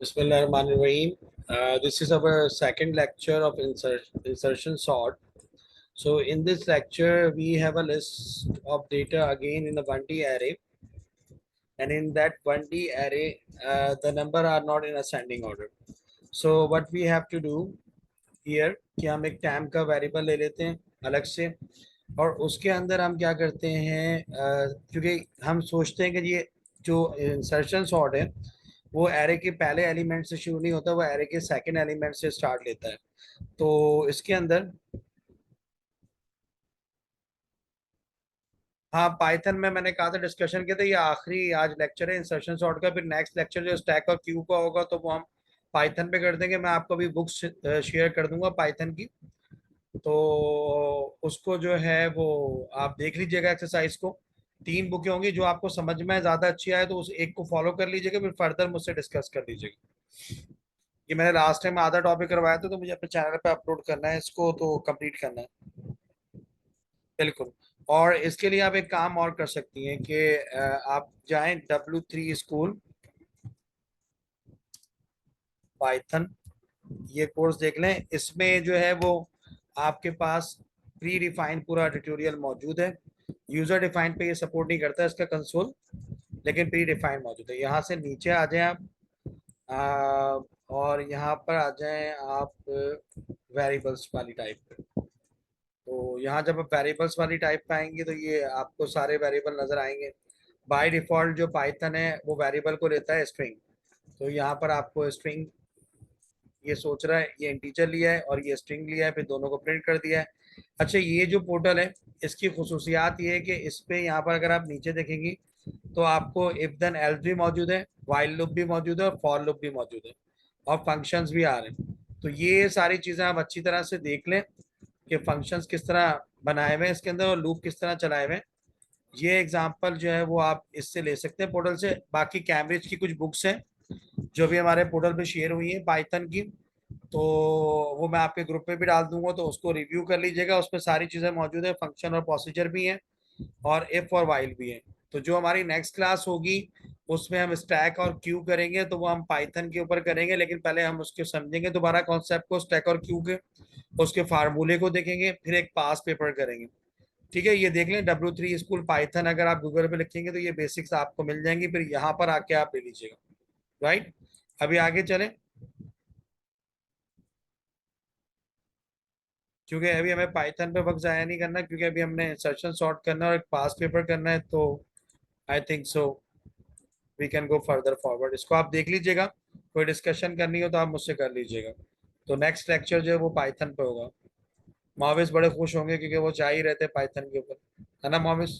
Bismillahirrahmanirrahim. This is our second lecture of insertion sort. So in this lecture, we have a list of data again in a 1D array. And in that 1D array, the number are not in ascending order. So what we have to do here कि हम एक time का variable ले लेते हैं अलग से और उसके अंदर हम क्या करते हैं क्योंकि हम सोचते हैं कि ये जो इंसर्शन सॉर्ट है वो एरे के पहले एलिमेंट से शुरू नहीं होता, वो एरे के सेकंड एलिमेंट से स्टार्ट लेता है। तो इसके अंदर हाँ, पाइथन में मैंने कहा था डिस्कशन किया था, ये आखिरी आज लेक्चर है इंसर्शन सॉर्ट का। फिर नेक्स्ट लेक्चर जो स्टैक और क्यू का होगा तो वो हम पाइथन पे कर देंगे। मैं आपको भी बुक्स शेयर कर दूंगा पाइथन की, तो उसको जो है वो आप देख लीजिएगा एक्सरसाइज को। 3 बुकें होंगी, जो आपको समझ में ज्यादा अच्छी आए तो उस एक को फॉलो कर लीजिएगा, फिर फर्दर मुझसे डिस्कस कर लीजिएगा। ये मैंने लास्ट टाइम आधा टॉपिक करवाया था, तो मुझे अपने चैनल पे अपलोड करना है इसको, तो कंप्लीट करना है बिल्कुल। और इसके लिए आप एक काम और कर सकती हैं कि आप जाएं W3 स्कूल पाइथन, ये कोर्स देख लें। इसमें जो है वो आपके पास प्री डिफाइंड पूरा ट्यूटोरियल मौजूद है। यूजर डिफाइंड पे ये सपोर्ट नहीं करता इसका कंसोल, लेकिन प्री डिफाइंड मौजूद है। यहाँ से नीचे आ जाएं आप, और यहाँ पर आ जाएं आप वेरिएबल्स वाली टाइप पे। तो यहाँ जब आप वेरिएबल्स वाली टाइप पे आएंगे तो ये आपको सारे वेरिएबल नजर आएंगे। बाय डिफॉल्ट जो पाइथन है वो वेरिएबल को लेता है स्ट्रिंग। तो यहाँ पर आपको स्ट्रिंग, ये सोच रहा है ये इंटीजर लिया है और ये स्ट्रिंग लिया है, फिर दोनों को प्रिंट कर दिया है। अच्छा, ये जो पोर्टल है इसकी खुसूसियात ये है कि इस पे यहाँ पर अगर आप नीचे देखेंगी तो आपको इफ देन एल्स भी मौजूद है, वाइल लूप भी मौजूद है और फॉर लूप भी मौजूद है, और फंक्शंस भी आ रहे हैं। तो ये सारी चीज़ें आप अच्छी तरह से देख लें कि फंक्शंस किस तरह बनाए हुए हैं इसके अंदर और लूप किस तरह चलाए हुए हैं। ये एग्जांपल जो है वो आप इससे ले सकते हैं पोर्टल से। बाकी कैम्ब्रिज की कुछ बुक्स हैं जो भी हमारे पोर्टल पे शेयर हुई है पाइथन की, तो वो मैं आपके ग्रुप पे भी डाल दूंगा, तो उसको रिव्यू कर लीजिएगा। उसमें सारी चीज़ें मौजूद है, फंक्शन और प्रोसीजर भी हैं और इफ और वाइल भी है। तो जो हमारी नेक्स्ट क्लास होगी उसमें हम स्टैक और क्यू करेंगे, तो वो हम पाइथन के ऊपर करेंगे, लेकिन पहले हम उसके समझेंगे दोबारा कॉन्सेप्ट को स्टैक और क्यू के, उसके फार्मूले को देखेंगे, फिर एक पास पेपर करेंगे। ठीक है, ये देख लें W3 स्कूल पाइथन, अगर आप गूगल पे लिखेंगे तो ये बेसिक्स आपको मिल जाएंगी, फिर यहाँ पर आके आप ले लीजिएगा। राइट, अभी आगे चलें क्योंकि अभी हमें पाइथन पे वक्त जाया नहीं करना, क्योंकि अभी हमने इंसर्शन सॉर्ट करना है और एक पास पेपर करना है। तो I think so we can go further forward. इसको आप देख लीजिएगा, कोई डिस्कशन करनी हो तो आप मुझसे कर लीजिएगा। तो नेक्स्ट लेक्चर जो है वो पाइथन पे होगा। माविस बड़े खुश होंगे क्योंकि वो चाह ही रहते पाइथन के ऊपर, है ना माविस?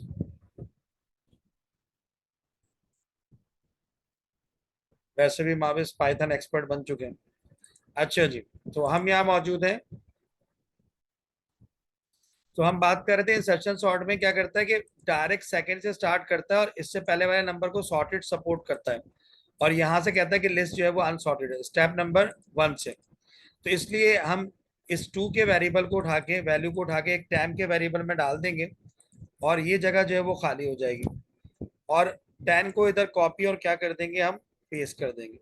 वैसे भी माविस पाइथन एक्सपर्ट बन चुके हैं। अच्छा जी, तो हम यहाँ मौजूद हैं। तो हम बात कर रहे थे इंसर्शन सॉर्ट में क्या करता है कि डायरेक्ट सेकंड से स्टार्ट करता है और इससे पहले वाले नंबर को सॉर्टेड सपोर्ट करता है, और यहाँ से कहता है कि लिस्ट जो है वो अनसॉर्टेड है स्टेप नंबर 1 से। तो इसलिए हम इस 2 के वेरिएबल को उठा के, वैल्यू को उठा के एक टाइम के वेरिएबल में डाल देंगे और ये जगह जो है वो खाली हो जाएगी, और 10 को इधर कॉपी और क्या कर देंगे, हम पेस्ट कर देंगे।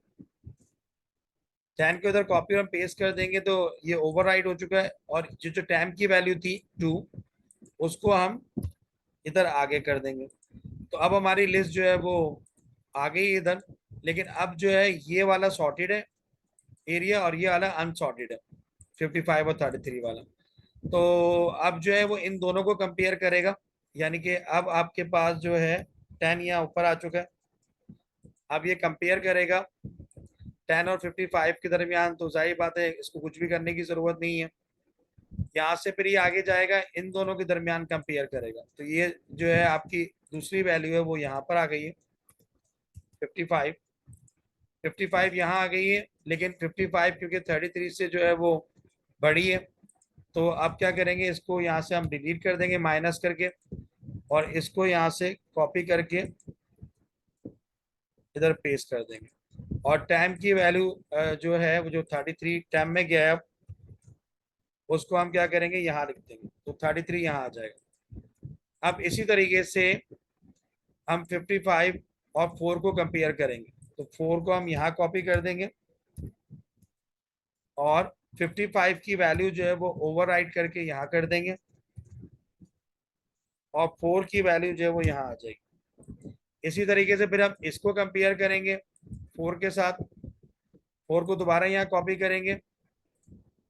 10 को इधर कॉपी और पेस्ट कर देंगे तो ये ओवरराइट हो चुका है, और जो टाइम की वैल्यू थी 2 उसको हम इधर आगे कर देंगे। तो अब हमारी लिस्ट जो है वो आ गई इधर, लेकिन अब जो है ये वाला सॉर्टेड है एरिया और ये वाला अनसॉर्टेड है, 55 और 33 वाला। तो अब जो है वो इन दोनों को कंपेयर करेगा, यानी कि अब आपके पास जो है 10 यहाँ ऊपर आ चुका है। अब ये कंपेयर करेगा 10 और 55 के दरमियान, तो जाहिर बात है इसको कुछ भी करने की जरूरत नहीं है। यहाँ से फिर ये आगे जाएगा, इन दोनों के दरमियान कंपेयर करेगा, तो ये जो है आपकी दूसरी वैल्यू है वो यहाँ पर आ गई है 55। 55 यहाँ आ गई है, लेकिन 55 क्योंकि 33 से जो है वो बड़ी है, तो अब क्या करेंगे, इसको यहाँ से हम डिलीट कर देंगे माइनस करके, और इसको यहाँ से कॉपी करके इधर पेस्ट कर देंगे। और टाइम की वैल्यू जो है वो जो 33 टाइम में गया है उसको हम क्या करेंगे, यहाँ लिख देंगे, तो 33 यहाँ आ जाएगा। अब इसी तरीके से हम 55 और 4 को कंपेयर करेंगे, तो 4 को हम यहाँ कॉपी कर देंगे और 55 की वैल्यू जो है वो ओवरराइट करके यहाँ कर देंगे और 4 की वैल्यू जो है वो यहाँ आ जाएगी। इसी तरीके से फिर हम इसको कंपेयर करेंगे 4 के साथ, 4 को दोबारा यहाँ कॉपी करेंगे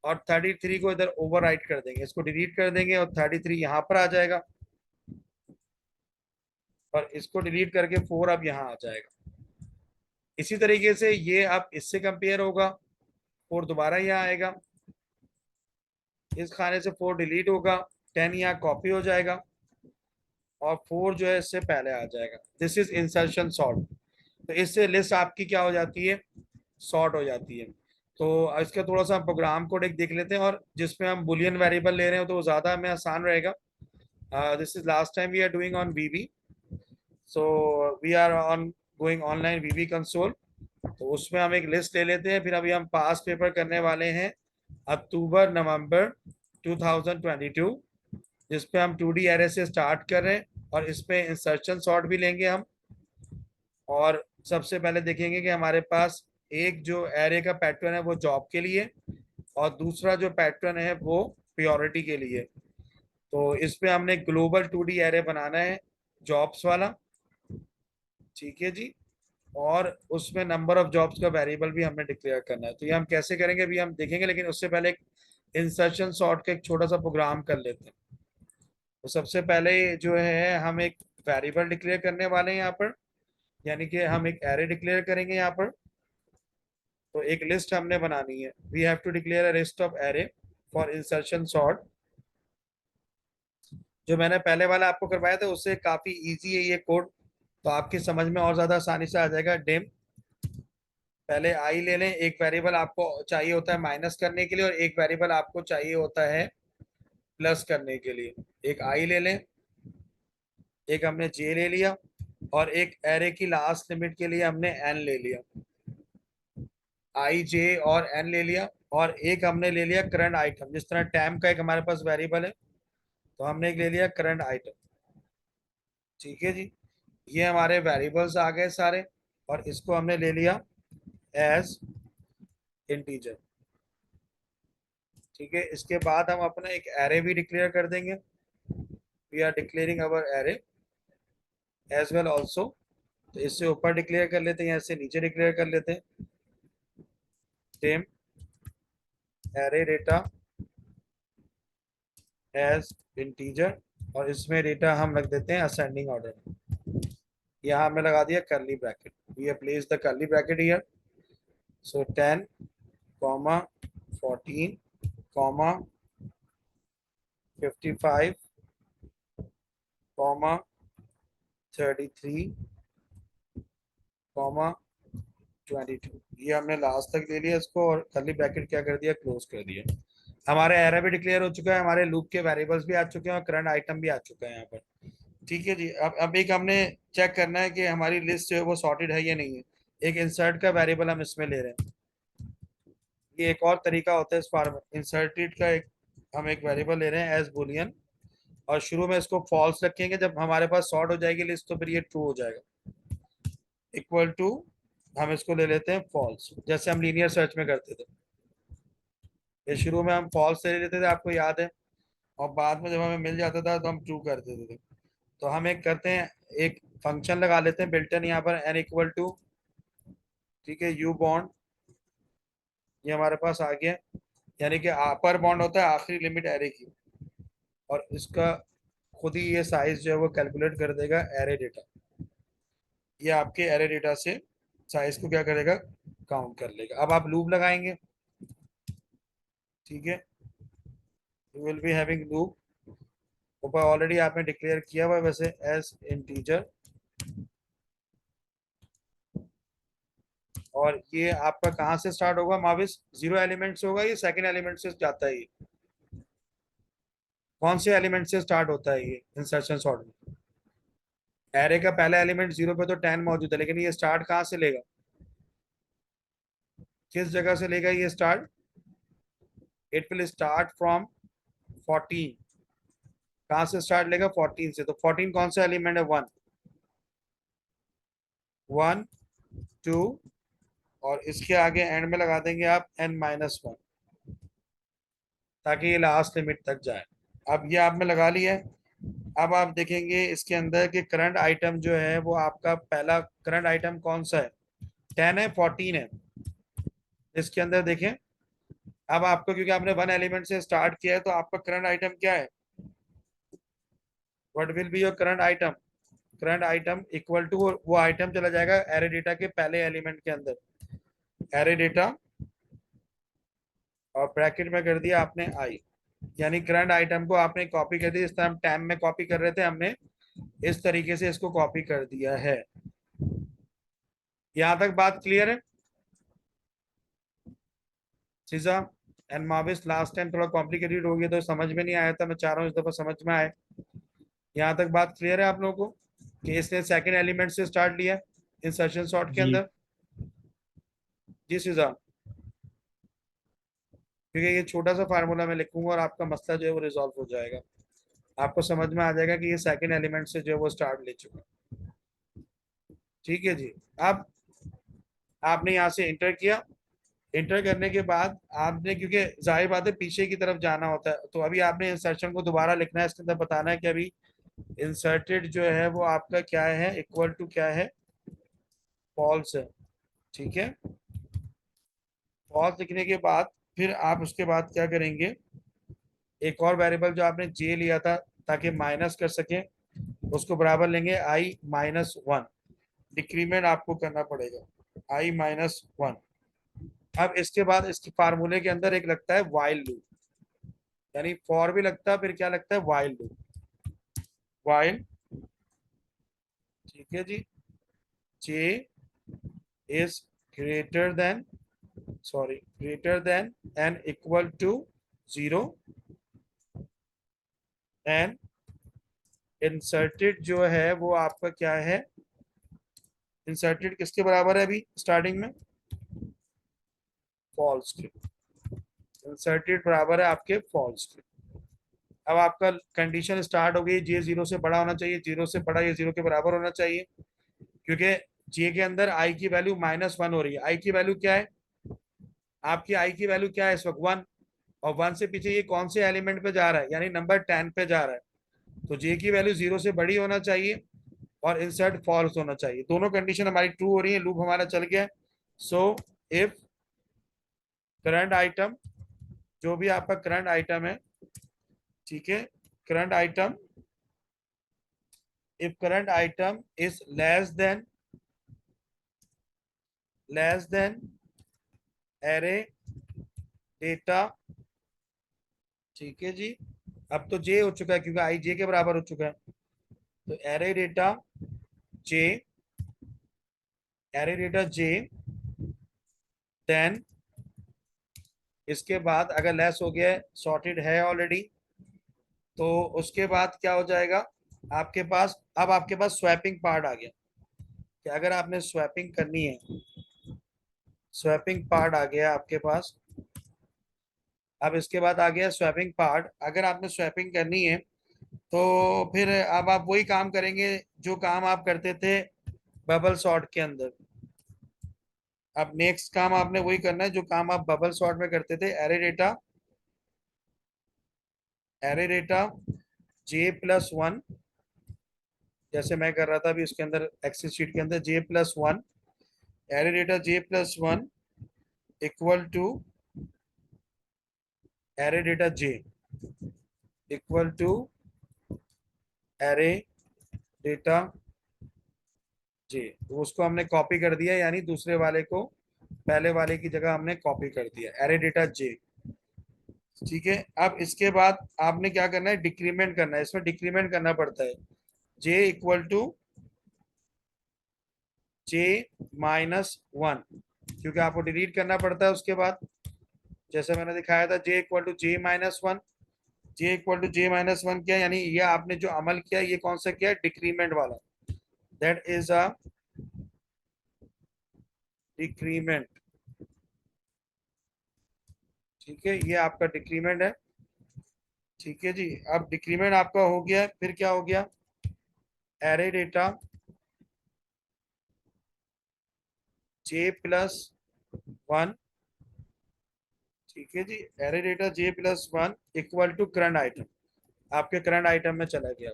और 33 को इधर ओवरराइट कर देंगे, इसको डिलीट कर देंगे और 33 यहाँ पर आ जाएगा और इसको डिलीट करके 4 अब यहाँ आ जाएगा। इसी तरीके से ये अब इससे कंपेयर होगा, 4 दोबारा यहाँ आएगा, इस खाने से 4 डिलीट होगा, 10 यहाँ कॉपी हो जाएगा और 4 जो है इससे पहले आ जाएगा। This is insertion sort. तो इससे लिस्ट आपकी क्या हो जाती है, सॉर्ट हो जाती है। तो इसका थोड़ा सा प्रोग्राम कोड एक देख लेते हैं, और जिसमें हम बुलियन वेरिएबल ले रहे हो तो वो ज्यादा हमें आसान रहेगा। This is last time we are doing on VV, so we are on going online VV console. तो उसमें हम एक लिस्ट ले लेते हैं, फिर अभी हम पास पेपर करने वाले हैं अक्टूबर नवंबर 2022, जिसपे हम 2D एरे से स्टार्ट कर रहे हैं और इसमें इंसर्शन सॉर्ट भी लेंगे हम। और सबसे पहले देखेंगे कि हमारे पास एक जो एरे का पैटर्न है वो जॉब के लिए और दूसरा जो पैटर्न है वो प्योरिटी के लिए। तो इस पे हमने ग्लोबल 2D एरे बनाना है, जॉब्स वाला, ठीक है जी। और उसमें नंबर ऑफ जॉब्स का वेरिएबल भी हमें डिक्लेयर करना है। तो ये हम कैसे करेंगे अभी हम देखेंगे, लेकिन उससे पहले एक इंसर्शन सॉर्ट का एक छोटा सा प्रोग्राम कर लेते हैं। तो सबसे पहले जो है हम एक वेरिएबल डिक्लेयर करने वाले हैं यहाँ पर, यानी कि हम एक एरे डिक्लेयर करेंगे यहाँ पर। तो एक लिस्ट हमने बनानी है, we have to declare a list of array for insertion sort. जो मैंने पहले वाला आपको करवाया था उससे काफी इजी है ये कोड, तो आपकी समझ में और ज्यादा आसानी से आ जाएगा। डिम, पहले आई ले लें, एक वेरिएबल आपको चाहिए होता है माइनस करने के लिए और एक वेरिएबल आपको चाहिए होता है प्लस करने के लिए। एक आई ले लें, एक हमने जे ले लिया और एक एरे की लास्ट लिमिट के लिए हमने एन ले लिया, आई जे और एन ले लिया। और एक हमने ले लिया करंट आइटम, जिस तरह टाइम का एक हमारे पास वेरिएबल है तो हमने एक ले लिया करंट आइटम, ठीक है जी। ये हमारे वेरिएबल्स आ गए सारे और इसको हमने ले लिया एज इंटीजर, ठीक है। इसके बाद हम अपना एक एरे भी डिक्लेयर कर देंगे, we are declaring our array as well also. तो इससे ऊपर डिक्लेयर कर लेते हैं, यहाँ से नीचे डिक्लेयर कर लेते हैं, टेम एरे डेटा एज इंटीजर, और इसमें डेटा हम रख देते हैं असेंडिंग ऑर्डर में। यहाँ हमने लगा दिया curly bracket, we have placed the curly bracket here. So 10 comma 14 comma 55 comma 33 comma 22, ये हमने लास्ट तक ले लिया इसको और कर्ली ब्रैकेट क्या कर दिया, क्लोज कर दिया। हमारे एरे भी डिक्लेयर हो चुका है, हमारे लूप के वेरिएबल्स भी आ चुके हैं और करंट आइटम भी आ चुका है यहाँ पर, ठीक है जी। अब एक हमने चेक करना है कि हमारी लिस्ट जो है वो सॉर्टेड है या नहीं है। एक इंसर्ट का वेरिएबल हम इसमें ले रहे हैं, ये एक और तरीका होता है इस फॉर्म इंसर्टेड का। एक हम एक वेरिएबल ले रहे हैं एज बुलियन और शुरू में इसको फॉल्स रखेंगे, जब हमारे पास सॉर्ट हो जाएगी लिस्ट तो फिर ये ट्रू हो जाएगा। इक्वल टू हम इसको ले लेते हैं फॉल्स, जैसे हम लीनियर सर्च में करते थे। ये शुरू में हम फॉल्स ले लेते थे, आपको याद है, और बाद में जब हमें मिल जाता था तो हम ट्रू कर देते थे। तो हम एक करते हैं, एक फंक्शन लगा लेते हैं बिल्टन यहाँ पर एन इक्वल टू, ठीक है, यू बॉन्ड, ये हमारे पास आ गया, यानी कि अपर बॉन्ड होता है आखिरी लिमिट एरे की, और इसका खुद ही ये साइज जो है वो कैलकुलेट कर देगा एरे डेटा। ये आपके एरे डेटा से साइज को क्या करेगा, काउंट कर लेगा। अब आप लूप लगाएंगे, ठीक है, you will be having loop, ऊपर ऑलरेडी आपने डिक्लेयर किया हुआ वैसे एज इंटीजर, और ये आपका कहाँ से स्टार्ट होगा माविस, 0 एलिमेंट से होगा, ये सेकंड एलिमेंट से जाता है। ये कौन से एलिमेंट से स्टार्ट होता है ये इंसर्शन सॉर्ट में, एरे का पहला एलिमेंट 0 पे तो 10 मौजूद है, लेकिन ये स्टार्ट कहाँ से लेगा, किस जगह से लेगा ये start, it will start from 14। कहाँ से स्टार्ट लेगा, 14 से। तो 14 कौन सा एलिमेंट है, 1, 1 2, और इसके आगे एंड में लगा देंगे आप n-1, ताकि ये लास्ट लिमिट तक जाए। अब ये आपने लगा लिया है। अब आप देखेंगे इसके अंदर कि करंट आइटम जो है वो आपका पहला करंट आइटम कौन सा है, 10 है 14 है। इसके अंदर देखें, अब आपको क्योंकि आपने वन एलिमेंट से स्टार्ट किया है तो आपका करंट आइटम क्या है, what will be your current item, current item equal to, वो आइटम चला जाएगा एरे डेटा के पहले एलिमेंट के अंदर, एरे डेटा और ब्रैकेट में कर दिया आपने आई, यानी करंट आइटम को आपने कॉपी कर दिया। इस तरह हम टैम में कॉपी कर रहे थे, हमने इस तरीके से इसको कॉपी कर दिया है। यहां तक बात क्लियर है सीजा एंड माविस? लास्ट टाइम थोड़ा कॉम्प्लिकेटेड हो गया तो समझ में नहीं आया था, मैं चाह रहा हूँ इस दफा समझ में आए। यहाँ तक बात क्लियर है आप लोगों को कि इसने सेकंड एलिमेंट से स्टार्ट लिया इंसर्शन सॉर्ट के जी। अंदर? जी सीजा, क्योंकि ये छोटा सा फार्मूला मैं लिखूंगा और आपका मसला जो है वो रिजॉल्व हो जाएगा, आपको समझ में आ जाएगा कि ये सेकंड एलिमेंट से जो है वो स्टार्ट ले चुका है। ठीक है जी। अब आपने यहाँ से इंटर किया, इंटर करने के बाद आपने, क्योंकि जाहिर बात है पीछे की तरफ जाना होता है, तो अभी आपने इंसर्शन को दोबारा लिखना है, इसके अंदर बताना है कि अभी इंसर्टेड जो है वो आपका क्या है, इक्वल टू क्या है, फॉल्स है। ठीक है, फॉल्स लिखने के बाद फिर आप उसके बाद क्या करेंगे, एक और वेरिएबल जो आपने जे लिया था ताकि माइनस कर सके, उसको बराबर लेंगे i-1, डिक्रीमेंट आपको करना पड़ेगा i-1। अब इसके बाद इसके फार्मूले के अंदर एक लगता है वाइल लूप, यानी फॉर भी लगता है, फिर क्या लगता है, वाइल लूप, वाइल। ठीक है जी, j is greater than, sorry greater than and equal to 0, and inserted जो है वो आपका क्या है, इंसर्टेड किसके बराबर है अभी स्टार्टिंग में, फॉल्स के, इंसर्टेड बराबर है आपके फॉल्स के। अब आपका कंडीशन स्टार्ट हो गई, जे जीरो से बड़ा होना चाहिए, जीरो से बड़ा या जीरो के बराबर होना चाहिए, क्योंकि जे के अंदर आई की वैल्यू -1 हो रही है। आई की वैल्यू क्या है आपकी, आई की वैल्यू क्या है इस वक्त 1, और 1 से पीछे ये कौन से एलिमेंट पे जा रहा है, यानी नंबर 10 पे जा रहा है, तो जे की वैल्यू 0 से बड़ी होना चाहिए और इंसर्ट फॉल्स होना चाहिए। दोनों कंडीशन हमारी ट्रू हो रही है, लूप हमारा चल गया। सो इफ करंट आइटम, जो भी आपका करंट आइटम है, ठीक है, current item, if current item is less than array data, ठीक है जी, अब तो जे हो चुका है क्योंकि आई जे के बराबर हो चुका है, तो एरे डेटा जे, एरे डेटा जे, देन इसके बाद अगर लेस हो गया है, सॉर्टेड है ऑलरेडी, तो उसके बाद क्या हो जाएगा आपके पास, अब आपके पास स्वैपिंग पार्ट आ गया कि अगर आपने स्वैपिंग करनी है, स्वैपिंग पार्ट आ गया आपके पास। अब इसके बाद आ गया स्वैपिंग पार्ट, अगर आपने स्वैपिंग करनी है तो फिर अब आप वही काम करेंगे जो काम आप करते थे बबल सॉर्ट के अंदर। अब नेक्स्ट काम आपने वही करना है जो काम आप बबल सॉर्ट में करते थे, array data, array data J+1, जैसे मैं कर रहा था अभी उसके अंदर एक्सेल शीट के अंदर J+1, array data J+1 equal to array data J equal to array data J, तो उसको हमने कॉपी कर दिया, यानी दूसरे वाले को पहले वाले की जगह हमने कॉपी कर दिया, एरे डेटा J। ठीक है, अब इसके बाद आपने क्या करना है, डिक्रीमेंट करना है, इसमें डिक्रीमेंट करना पड़ता है, J इक्वल टू J-1, क्योंकि आपको डिलीट करना पड़ता है उसके बाद, जैसे मैंने दिखाया था J equal to J-1, J equal to J-1 क्या, यानी ये आपने जो अमल किया ये कौन सा किया, डिक्रीमेंट वाला, दैट इज अ डिक्रीमेंट। ठीक है, ये आपका डिक्रीमेंट है। ठीक है जी, अब डिक्रीमेंट आपका हो गया, फिर क्या हो गया, एरे डेटा J+1, ठीक है जी। Array data J+1 equal to current item, आपके करंट आइटम में चला गया।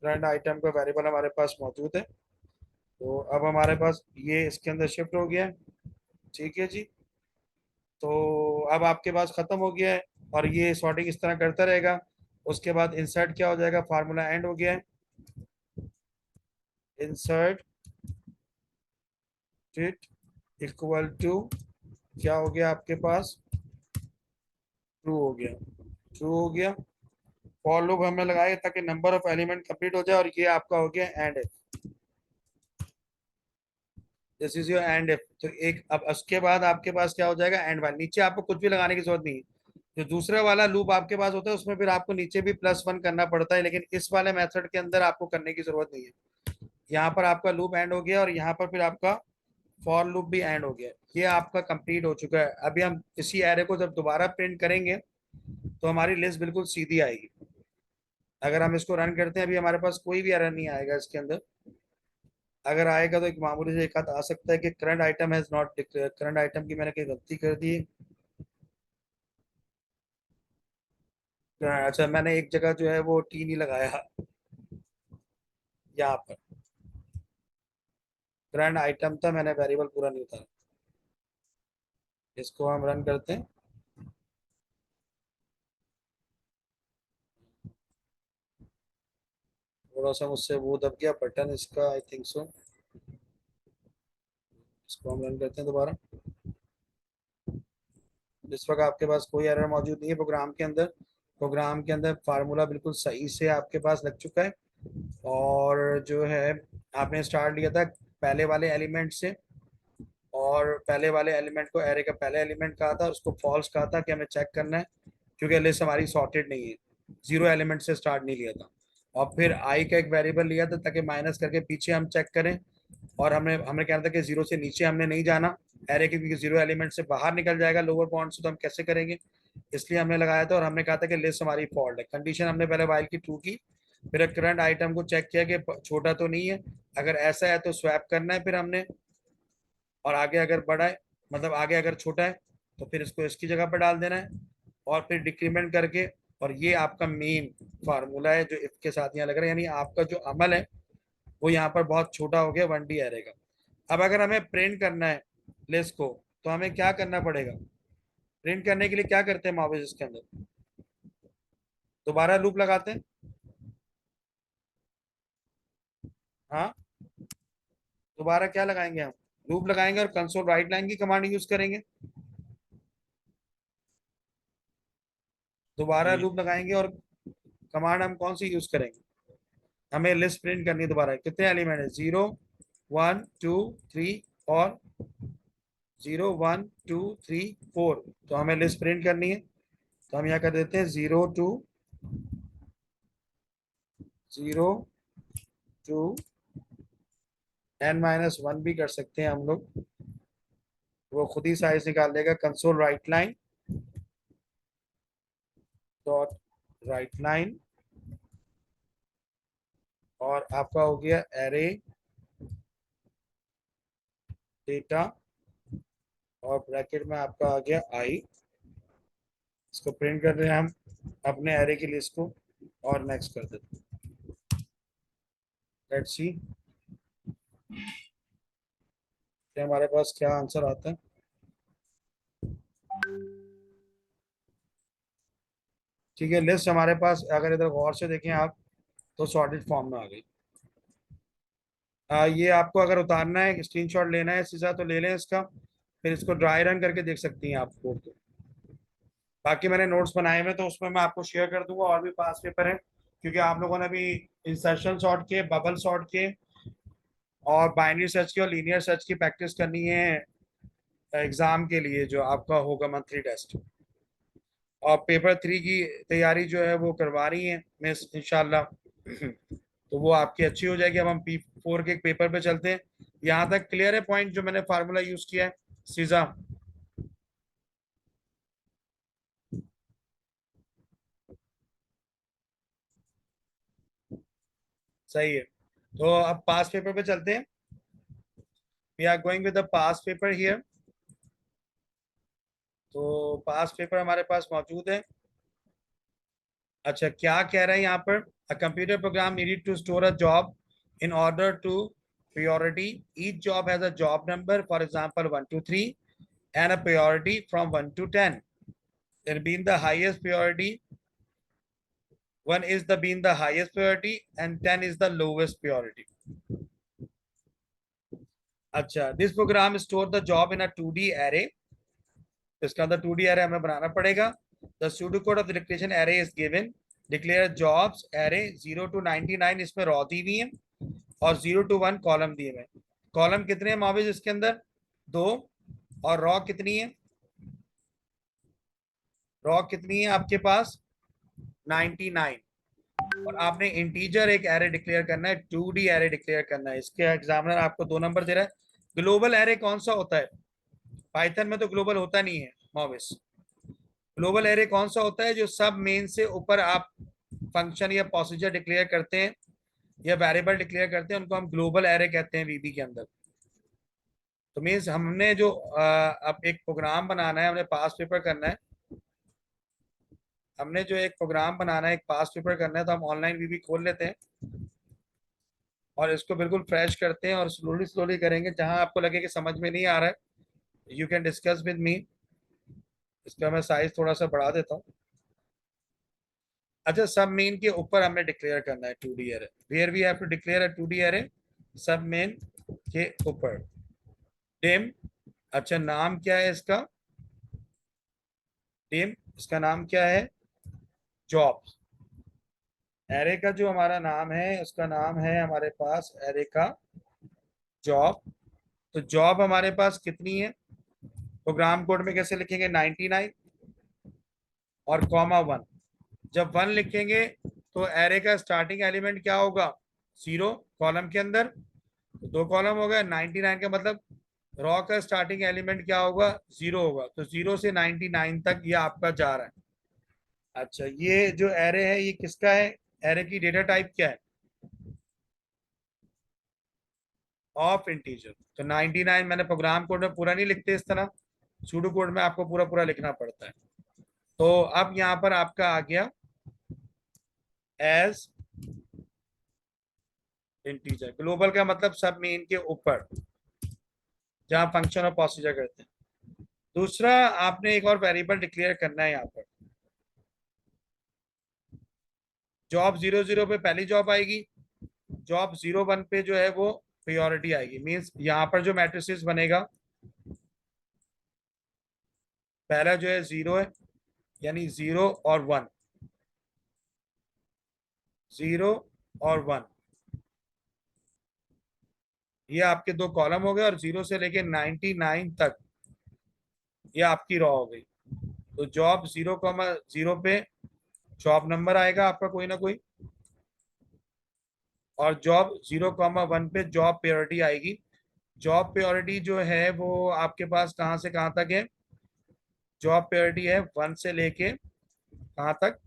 करंट आइटम का वेरिएबल हमारे पास मौजूद है, तो अब हमारे पास ये इसके अंदर शिफ्ट हो गया है। ठीक है जी। तो अब आपके पास खत्म हो गया है, और ये सॉर्टिंग इस तरह करता रहेगा। उसके बाद इंसर्ट क्या हो जाएगा, फार्मूला एंड हो गया है। इंसर्ट इट इक्वल टू क्या हो गया आपके पास, ट्रू हो गया। ट्रू हो गया। फॉर लूप हमने लगाया ताकि नंबर ऑफ एलिमेंट कंप्लीट हो जाए, और ये आपका हो गया and if. This is your and if. तो एक अब उसके बाद आपके पास क्या हो जाएगा, एंड वाइल। नीचे आपको कुछ भी लगाने की जरूरत नहीं है। जो दूसरा वाला लूप आपके पास होता है उसमें फिर आपको नीचे भी +1 करना पड़ता है, लेकिन इस वाले मेथड के अंदर आपको करने की जरूरत नहीं है। यहाँ पर आपका लूप एंड हो गया, और यहाँ पर फिर आपका फॉर लूप भी एंड हो गया। ये आपका कंप्लीट हो चुका है। अभी हम इसी एरे को जब दोबारा प्रिंट करेंगे तो हमारी लिस्ट बिल्कुल सीधी आएगी। अगर हम इसको रन करते हैं, अभी हमारे पास कोई भी एरर नहीं आएगा इसके अंदर। अगर आएगा तो एक मामूली से एक हाथ आ सकता है कि current item has not declare, current item की मैंने कोई गलती कर दी है। अच्छा, मैंने एक जगह जो है वो टी नहीं लगाया यहाँ पर। करंट आइटम था, मैंने वेरिएबल पूरा नहीं उतारा। इसको हम रन करते हैं। थोड़ा सा मुझसे वो दब गया बटन इसका, आई थिंक सो। इसको हम रन करते हैं दोबारा। इस वक्त आपके पास कोई एरर मौजूद नहीं है प्रोग्राम के अंदर। प्रोग्राम के अंदर फार्मूला बिल्कुल सही से आपके पास लग चुका है। और जो है, आपने स्टार्ट लिया था पहले वाले एलिमेंट से, और पहले वाले एलिमेंट को एरे का पहले एलिमेंट कहा था, उसको फॉल्स कहा था कि हमें चेक करना है, क्योंकि लिस्ट हमारी सॉर्टेड नहीं है। जीरो एलिमेंट से स्टार्ट नहीं लिया था। और फिर आई का एक वेरिएबल लिया था ताकि माइनस करके पीछे हम चेक करें। और हमने हमने कहना था कि जीरो से नीचे हमने नहीं जाना एरे के, क्योंकि जीरो एलिमेंट से बाहर निकल जाएगा लोअर बाउंड से, तो हम कैसे करेंगे। इसलिए हमने लगाया था, और हमने कहा था कि लिस्ट हमारी फॉल्ट है। कंडीशन हमने पहले वाइल की ट्रू की, फिर करंट आइटम को चेक किया कि छोटा तो नहीं है। अगर ऐसा है तो स्वैप करना है फिर हमने, और आगे अगर बड़ा है, मतलब आगे अगर छोटा है, तो फिर इसको इसकी जगह पर डाल देना है। और फिर डिक्रीमेंट करके, और ये आपका मेन फार्मूला है जो इफ के साथ यहाँ लग रहा है, यानी आपका जो अमल है वो यहाँ पर बहुत छोटा हो गया 1D एरे का। अब अगर हमें प्रिंट करना है लिस्ट को, तो हमें क्या करना पड़ेगा। प्रिंट करने के लिए क्या करते हैं माविस इसके अंदर, दोबारा लूप लगाते हैं। हाँ, दोबारा क्या लगाएंगे हम, लूप लगाएंगे और कंसोल राइट लाइन की कमांड यूज करेंगे। दोबारा लूप लगाएंगे, और कमांड हम कौन सी यूज करेंगे, हमें लिस्ट प्रिंट करनी है दोबारा। कितने एलिमेंट है, 0 1 2 3 और 0 1 2 3 4। तो हमें लिस्ट प्रिंट करनी है, तो हम यहाँ कर देते हैं 0 2 n-1 भी कर सकते हैं हम लोग। वो खुद ही साइज निकाल देगा। Console right line dot write line, और आपका हो गया एरे डेटा, और ब्रैकेट में आपका आ गया आई। इसको प्रिंट कर रहे हैं हम अपने एरे की लिस्ट को, और नेक्स्ट कर देते हैं। लेट्स सी कि हमारे पास क्या आंसर आता है। ठीक है, लिस्ट हमारे पास अगर इधर गौर से देखें आप, तो सॉर्टेड फॉर्म में आ गई। ये आपको अगर उतारना है, स्क्रीनशॉट लेना है सीधा, तो ले लें इसका। फिर इसको ड्राई रन करके देख सकती हैं आप कोड को। बाकी मैंने नोट्स बनाए हुए, तो उसमें मैं आपको शेयर कर दूंगा। और भी पास पेपर है, क्योंकि आप लोगों ने भी इंसर्शन सॉर्ट के, बबल सॉर्ट के, और बाइनरी सर्च की और लीनियर सर्च की प्रैक्टिस करनी है एग्जाम के लिए जो आपका होगा मंथली टेस्ट। और पेपर 3 की तैयारी जो है वो करवा रही है मिस, इंशाल्लाह। तो वो आपकी अच्छी हो जाएगी। अब हम P4 के पेपर पे चलते हैं। यहाँ तक क्लियर है पॉइंट जो मैंने फार्मूला यूज किया है, सीजा। सही है। तो अब पास पेपर पे चलते हैं। We are going with the pass paper here. तो पास पेपर हमारे पास मौजूद है। अच्छा, क्या कह रहे हैं यहाँ पर? A computer program needed to store a job in order to priority. Each job has a job number, for example 1 to 3, and a priority from 1 to 10. Then being the highest priority, 1 is the being the highest priority and 10 is the lowest priority. अच्छा, this program store the job in a 2D array. तो इसका अंदर 2D array हमें बनाना पड़ेगा। The pseudocode of the declaration array is given. Declare jobs array 0 to 99, इसमें raw दी हुई है, और 0 to 1 कॉलम दिए हुए। कॉलम कितने हैं माविज इसके अंदर? 2। और रॉ कितनी है? रॉ कितनी है आपके पास? 99। और आपने इंटीजर एक एरे डिक्लेयर करना है, 2D एरे डिक्लेयर करना है। इसके एग्जामिनर आपको 2 नंबर दे रहा है। ग्लोबल एरे कौन सा होता है? पाइथन में तो ग्लोबल होता नहीं है मॉविस। ग्लोबल एरे कौन सा होता है? जो सब मेन से ऊपर आप फंक्शन या प्रोसीजर डिक्लेयर करते हैं या वेरिएबल डिक्लेयर करते हैं, उनको हम ग्लोबल एरे कहते हैं वीबी के अंदर। तो मीन्स हमने जो अब एक प्रोग्राम बनाना है, हमने पास पेपर करना है, हमने जो एक प्रोग्राम बनाना है, एक पास पेपर करना है, तो हम ऑनलाइन वीबी खोल लेते हैं और इसको बिल्कुल फ्रेश करते हैं और स्लोली स्लोली करेंगे। जहां आपको लगे कि समझ में नहीं आ रहा है, you can discuss with me. इसका मैं साइज थोड़ा सा बढ़ा देता हूँ। अच्छा, सब मेन के ऊपर हमें डिक्लेयर करना है 2D array. Where we have to declare a 2D array? सब मेन के ऊपर। टेम। अच्छा, नाम क्या है इसका? टेम, इसका नाम क्या है? जॉब्स। एरे का जो हमारा नाम है, उसका नाम है हमारे पास एरे का जॉब। तो जॉब हमारे पास कितनी है? प्रोग्राम कोड में कैसे लिखेंगे? 99 और कॉमा 1। जब 1 लिखेंगे तो एरे का स्टार्टिंग एलिमेंट क्या होगा? 0 कॉलम के अंदर। तो 2 कॉलम हो गया। 99 का मतलब रॉ का स्टार्टिंग एलिमेंट क्या होगा? 0 होगा। तो 0 से 99 तक ये आपका जा रहा है। अच्छा, ये जो एरे है ये किसका है? एरे की डेटा टाइप क्या है? Of integer. तो 99 मैंने प्रोग्राम कोड में पूरा नहीं लिखते इस तरह, सूडो कोड में आपको पूरा पूरा लिखना पड़ता है। तो अब यहाँ पर आपका आ गया एज इंटीजर। ग्लोबल का मतलब सब मेन के ऊपर, जहां फंक्शन और प्रोसीजर करते हैं। दूसरा, आपने एक और वेरिएबल डिक्लेयर करना है यहाँ पर। जॉब 00 पे पहली जॉब आएगी, जॉब 01 पे जो है वो प्रायोरिटी आएगी। मींस यहाँ पर जो मैट्रिसेस बनेगा, पहला जो है 0 है, यानी 0 और 1, 0 और 1, ये आपके 2 कॉलम हो गए। और 0 से लेके 99 तक ये आपकी रॉ हो गई। तो जॉब 0,0 पे जॉब नंबर आएगा आपका कोई ना कोई, और जॉब 0,1 पे जॉब प्रायोरिटी आएगी। जॉब प्रायोरिटी जो है वो आपके पास कहाँ से कहाँ तक है? जॉब प्रायोरिटी है 1 से लेके कहाँ तक?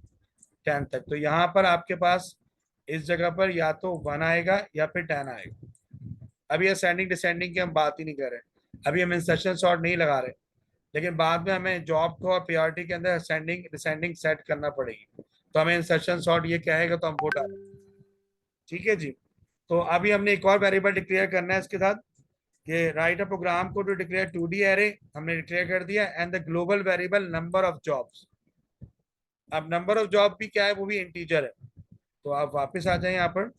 10 तक। तो यहाँ पर आपके पास इस जगह पर या तो 1 आएगा या फिर 10 आएगा। अभी असेंडिंग डिसेंडिंग की हम बात ही नहीं कर रहे, अभी हम इंसर्शन सॉर्ट नहीं लगा रहे, लेकिन बाद में हमें जॉब को और प्रायोरिटी के अंदर असेंडिंग डिसेंडिंग सेट करना पड़ेगी। तो हमें इंसर्शन सॉर्ट ये कहेगा तो हम वो डालेंगे। ठीक है जी। तो अभी हमने एक और वेरिएबल डिक्लेयर करना है इसके साथ, कि राइट अ प्रोग्राम को टू डिक्लेयर 2D एरे हमने डिक्लेयर कर दिया, and the global variable number of jobs. अब नंबर ऑफ जॉब भी क्या है? वो भी इंटीजर है। तो आप वापस आ जाए यहाँ पर,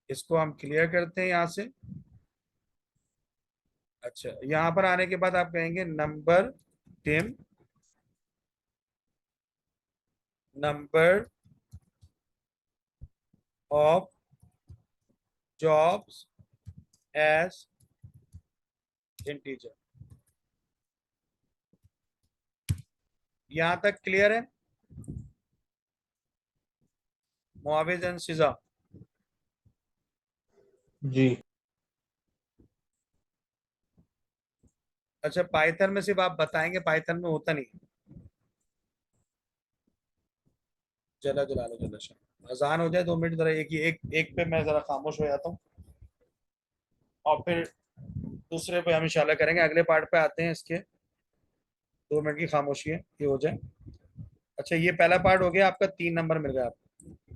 इसको हम क्लियर करते हैं यहाँ से। अच्छा, यहाँ पर आने के बाद आप कहेंगे नंबर टेम, number of jobs as integer. यहां तक क्लियर है मुआविज एंड सिजा? जी। अच्छा, पाइथन में सिर्फ आप बताएंगे, पाइथन में होता नहीं। चला चला लो, चलो शाम अजान हो जाए 2 मिनट, जरा एक पे मैं जरा खामोश हो जाता हूँ और फिर दूसरे पे हम इंशाल्लाह करेंगे। अगले पार्ट पे आते हैं इसके। 2 मिनट की खामोशी है, ये हो जाए। अच्छा, ये पहला पार्ट हो गया आपका, 3 नंबर मिल गया आपको।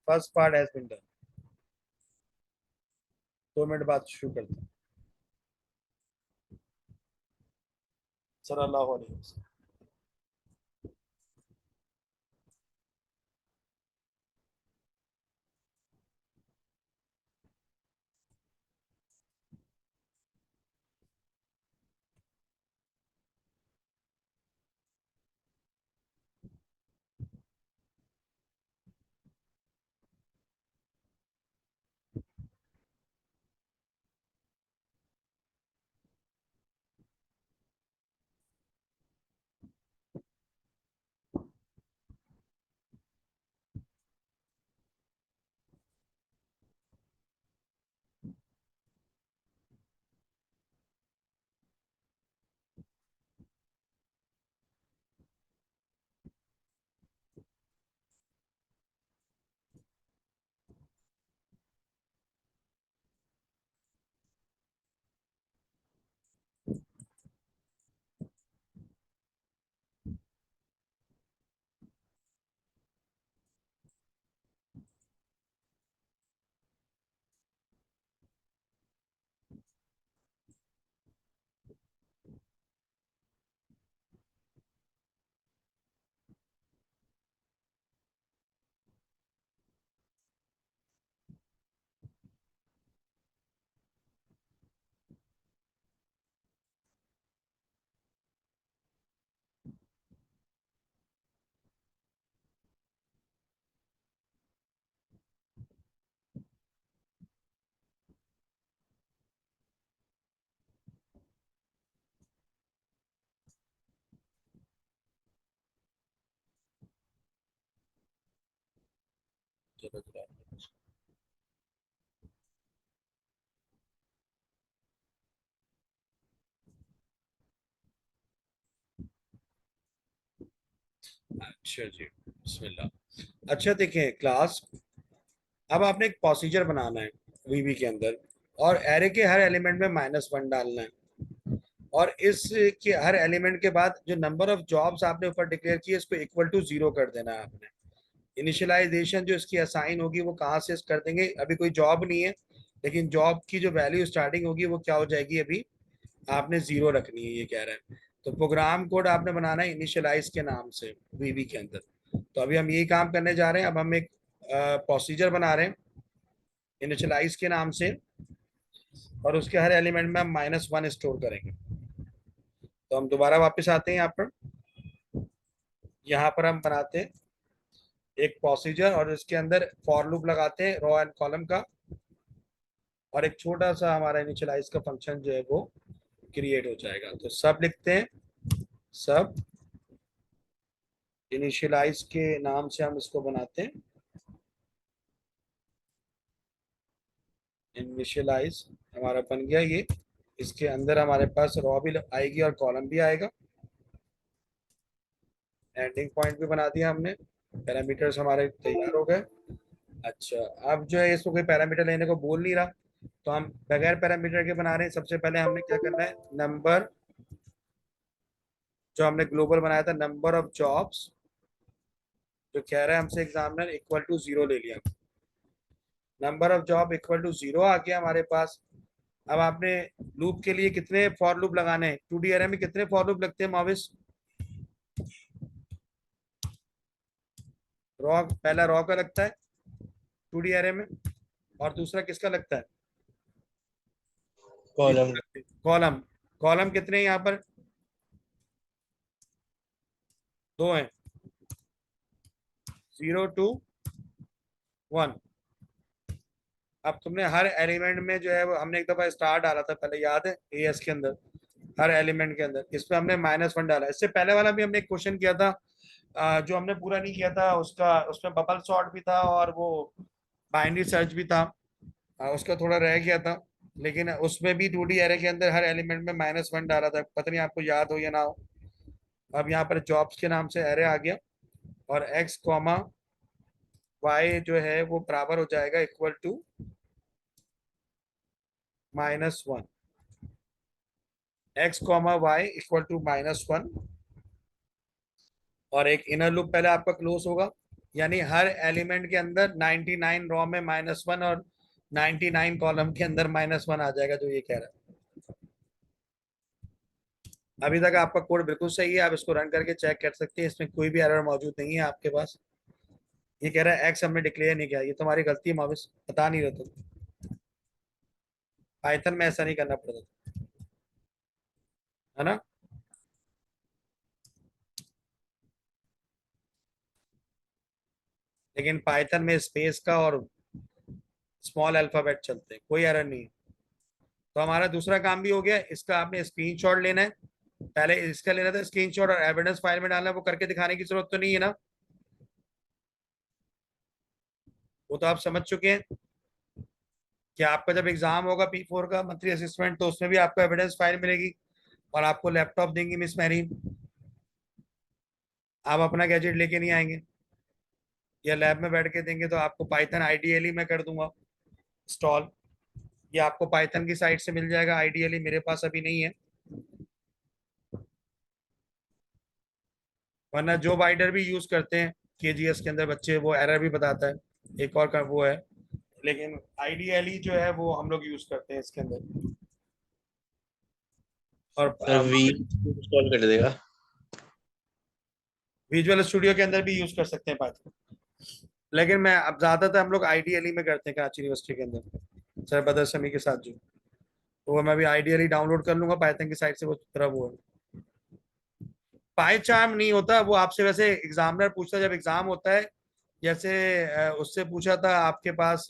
First part has been done. 2 minute बाद शुरू करते हैं। सल्लल्लाहु अलैहि वसल्लम। चलो चलो। अच्छा जी, बिस्मिल्लाह। अच्छा देखिए क्लास, अब आपने एक प्रोसीजर बनाना है वीबी के अंदर, और एरे के हर एलिमेंट में -1 डालना है। और इस के हर एलिमेंट के बाद जो नंबर ऑफ जॉब्स आपने ऊपर डिक्लेयर किए, इसको इक्वल टू 0 कर देना है आपने। इनिशियलाइजेशन जो इसकी असाइन होगी वो कहाँ से कर देंगे, अभी कोई जॉब नहीं है, लेकिन जॉब की जो वैल्यू स्टार्टिंग होगी वो क्या हो जाएगी, अभी आपने 0 रखनी है, ये कह रहे हैं। तो प्रोग्राम कोड आपने बनाना है इनिशियलाइज के नाम से वीबी के अंदर। तो अभी हम यही काम करने जा रहे हैं। अब हम एक प्रोसीजर बना रहे हैं इनिशियलाइज के नाम से, और उसके हर एलिमेंट में हम -1 स्टोर करेंगे। तो हम दोबारा वापस आते हैं यहाँ पर हम बनाते हैं एक प्रोसीजर, और इसके अंदर फॉर लूप लगाते हैं रो एंड कॉलम का, और एक छोटा सा हमारा इनिशियलाइज का फंक्शन जो है वो क्रिएट हो जाएगा। तो सब लिखते हैं, सब इनिशियलाइज के नाम से हम इसको बनाते हैं। इनिशियलाइज हमारा बन गया ये। इसके अंदर हमारे पास रो भी आएगी और कॉलम भी आएगा। एंडिंग पॉइंट भी बना दिया हमने। पैरामीटर्स हमारे तैयार हो गए। अच्छा, अब जो है इसको कोई पैरामीटर लेने को बोल नहीं रहा, तो हम बगैर पैरामीटर के बना रहे हैं। सबसे पहले हमने क्या करना है, नंबर, जो हमने ग्लोबल बनाया था, नंबर ऑफ जॉब्स जो कह रहा है हमसे एग्जामिनर, इक्वल टू 0 ले लिया। Number of job equal to 0 आ गया हमारे पास। अब आपने लूप के लिए कितने फॉर लूप लगाने हैं, 2D एरे में कितने फॉर लूप लगते हैं माविस? रॉ, पहला रॉ का लगता है 2D एरे में, और दूसरा किसका लगता है? कॉलम। कॉलम। कॉलम कितने हैं यहाँ पर? 2 हैं, 0 to 1। अब तुमने हर एलिमेंट में जो है वो, हमने एक दफा स्टार डाला था पहले, याद है, एएस के अंदर हर एलिमेंट के अंदर, इसमें हमने -1 डाला। इससे पहले वाला भी हमने एक क्वेश्चन किया था, जो हमने पूरा नहीं किया था उसका, उसमें बबल सॉर्ट भी था और वो बाइनरी सर्च भी था। उसका थोड़ा रह गया था, लेकिन उसमें भी 2D एरे के अंदर हर एलिमेंट में -1 डाला था। पता नहीं आपको याद हो या ना हो। अब यहाँ पर जॉब्स के नाम से एरे आ गया, और x कॉमा y जो है वो बराबर हो जाएगा, इक्वल टू -1, x कॉमा वाई इक्वल टू -1, और एक इनर लूप पहले आपका क्लोज होगा, यानी हर एलिमेंट के अंदर 99 रो में -1 और 99 कॉलम के अंदर -1 आ जाएगा, जो ये कह रहा है। अभी तक आपका कोड बिल्कुल सही है, आप इसको रन करके चेक कर सकते हैं, इसमें कोई भी एरर मौजूद नहीं है आपके पास। ये कह रहा है एक्स हमने डिक्लेयर नहीं किया, ये तुम्हारी गलती है मोविस, बता नहीं रहे तुम। पाइथन में ऐसा नहीं करना पड़ता, है ना। लेकिन पाइथन में स्पेस का और स्मॉल अल्फाबेट चलते हैं, कोई एरर नहीं है। तो हमारा दूसरा काम भी हो गया, इसका आपने स्क्रीनशॉट लेना है। पहले इसका लेना था स्क्रीनशॉट और एविडेंस फाइल में डालना है, वो करके दिखाने की जरूरत तो नहीं है ना, वो तो आप समझ चुके हैं कि आपका जब एग्जाम होगा P4 का मंथली असिस्टेंट, तो उसमें भी आपको एविडेंस फाइल मिलेगी और आपको लैपटॉप देंगी मिस मैरी। आप अपना गैजेट लेके नहीं आएंगे या लैब में बैठ के देंगे, तो आपको पाइथन आईडीएली मैं कर दूंगा इंस्टॉल। ये आपको पाइथन की साइट से मिल जाएगा आईडीएली, मेरे पास अभी नहीं है। वरना जो बाइडर भी यूज करते हैं केजीएस के अंदर बच्चे, वो एरर भी बताता है, एक और का वो है। लेकिन आईडीएली जो है वो हम लोग यूज करते हैं इसके अंदर। और सर वी इंस्टॉल कर देगा। विजुअल स्टूडियो के अंदर भी यूज कर सकते हैं पाइथन, लेकिन मैं अब ज्यादातर हम लोग आईडीएली में करते हैं कराची यूनिवर्सिटी के अंदर सर बदर शमी के साथ जो। तो वो मैं भी आईडीएली डाउनलोड कर लूंगा पाइथन की साइट से, वो तरह वो है। पाई चार्म नहीं होता वो, आपसे वैसे एग्जामिनर पूछता है जब एग्जाम होता है। जैसे उससे पूछा था आपके पास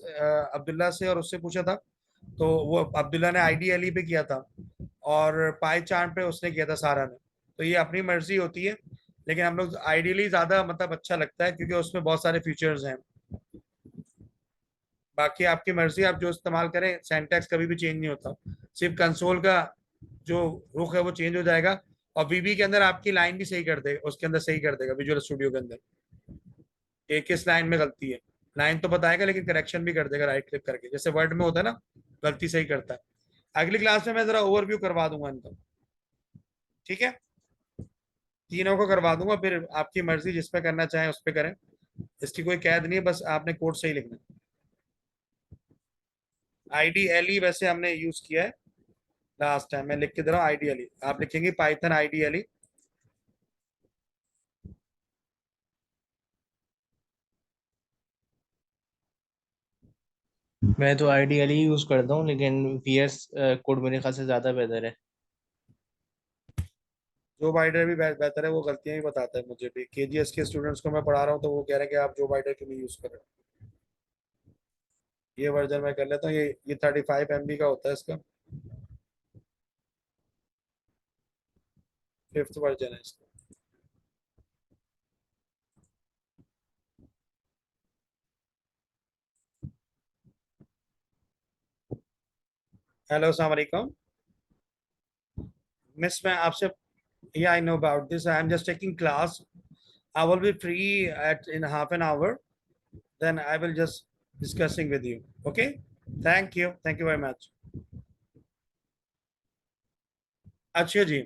अब्दुल्ला से, और उससे पूछा था, तो वो अब्दुल्ला ने आईडीएलई पे किया था और पाई चार्म पे उसने किया था सारा ने। तो ये अपनी मर्जी होती है, लेकिन हम लोग आइडियली ज्यादा मतलब अच्छा लगता है क्योंकि उसमें बहुत सारे फीचर्स हैं। बाकी आपकी मर्जी, आप जो इस्तेमाल करें, सिंटैक्स कभी भी चेंज नहीं होता, सिर्फ कंसोल का जो रुख है वो चेंज हो जाएगा। और वीबी के अंदर आपकी लाइन भी सही कर देगा, उसके अंदर सही कर देगा विजुअल स्टूडियो के अंदर कि किस लाइन में गलती है। लाइन तो बताएगा लेकिन करेक्शन भी कर देगा राइट क्लिक करके, जैसे वर्ड में होता है ना, गलती सही करता है। अगली क्लास में मैं जरा ओवरव्यू करवा दूंगा इनका, ठीक है। तीनों को करवा दूंगा, फिर आपकी मर्जी जिस पे करना चाहें उस पे करें, इसकी कोई कैद नहीं है, बस आपने कोड सही लिखना है। आईडीएलई वैसे हमने यूज किया है लास्ट टाइम, मैं लिख के दे रहा हूँ आईडीएलई, आप लिखेंगे पाइथन आईडीएलई। मैं तो आइडियली यूज करता हूँ, लेकिन वीएस कोड मेरे ख्याल से ज्यादा बेहतर है। जो बाइडर भी बेहतर है, वो गलतियां भी बताता है मुझे भी। केजीएस के स्टूडेंट्स को मैं पढ़ा रहा हूँ तो वो कह रहे हैं कि आप जो बाइडर क्यों नहीं यूज कर रहे हो। ये वर्जन मैं कर लेता हूँ, ये 35 MB का होता है इसका, 5th वर्जन है इसका। हेलो अस्सलाम वालेकुम मिस, मैं आपसे, yeah, I know about this, I am just taking class, I will be free at in half an hour, then I will just discussing with you, okay, thank you very much। अच्छा जी,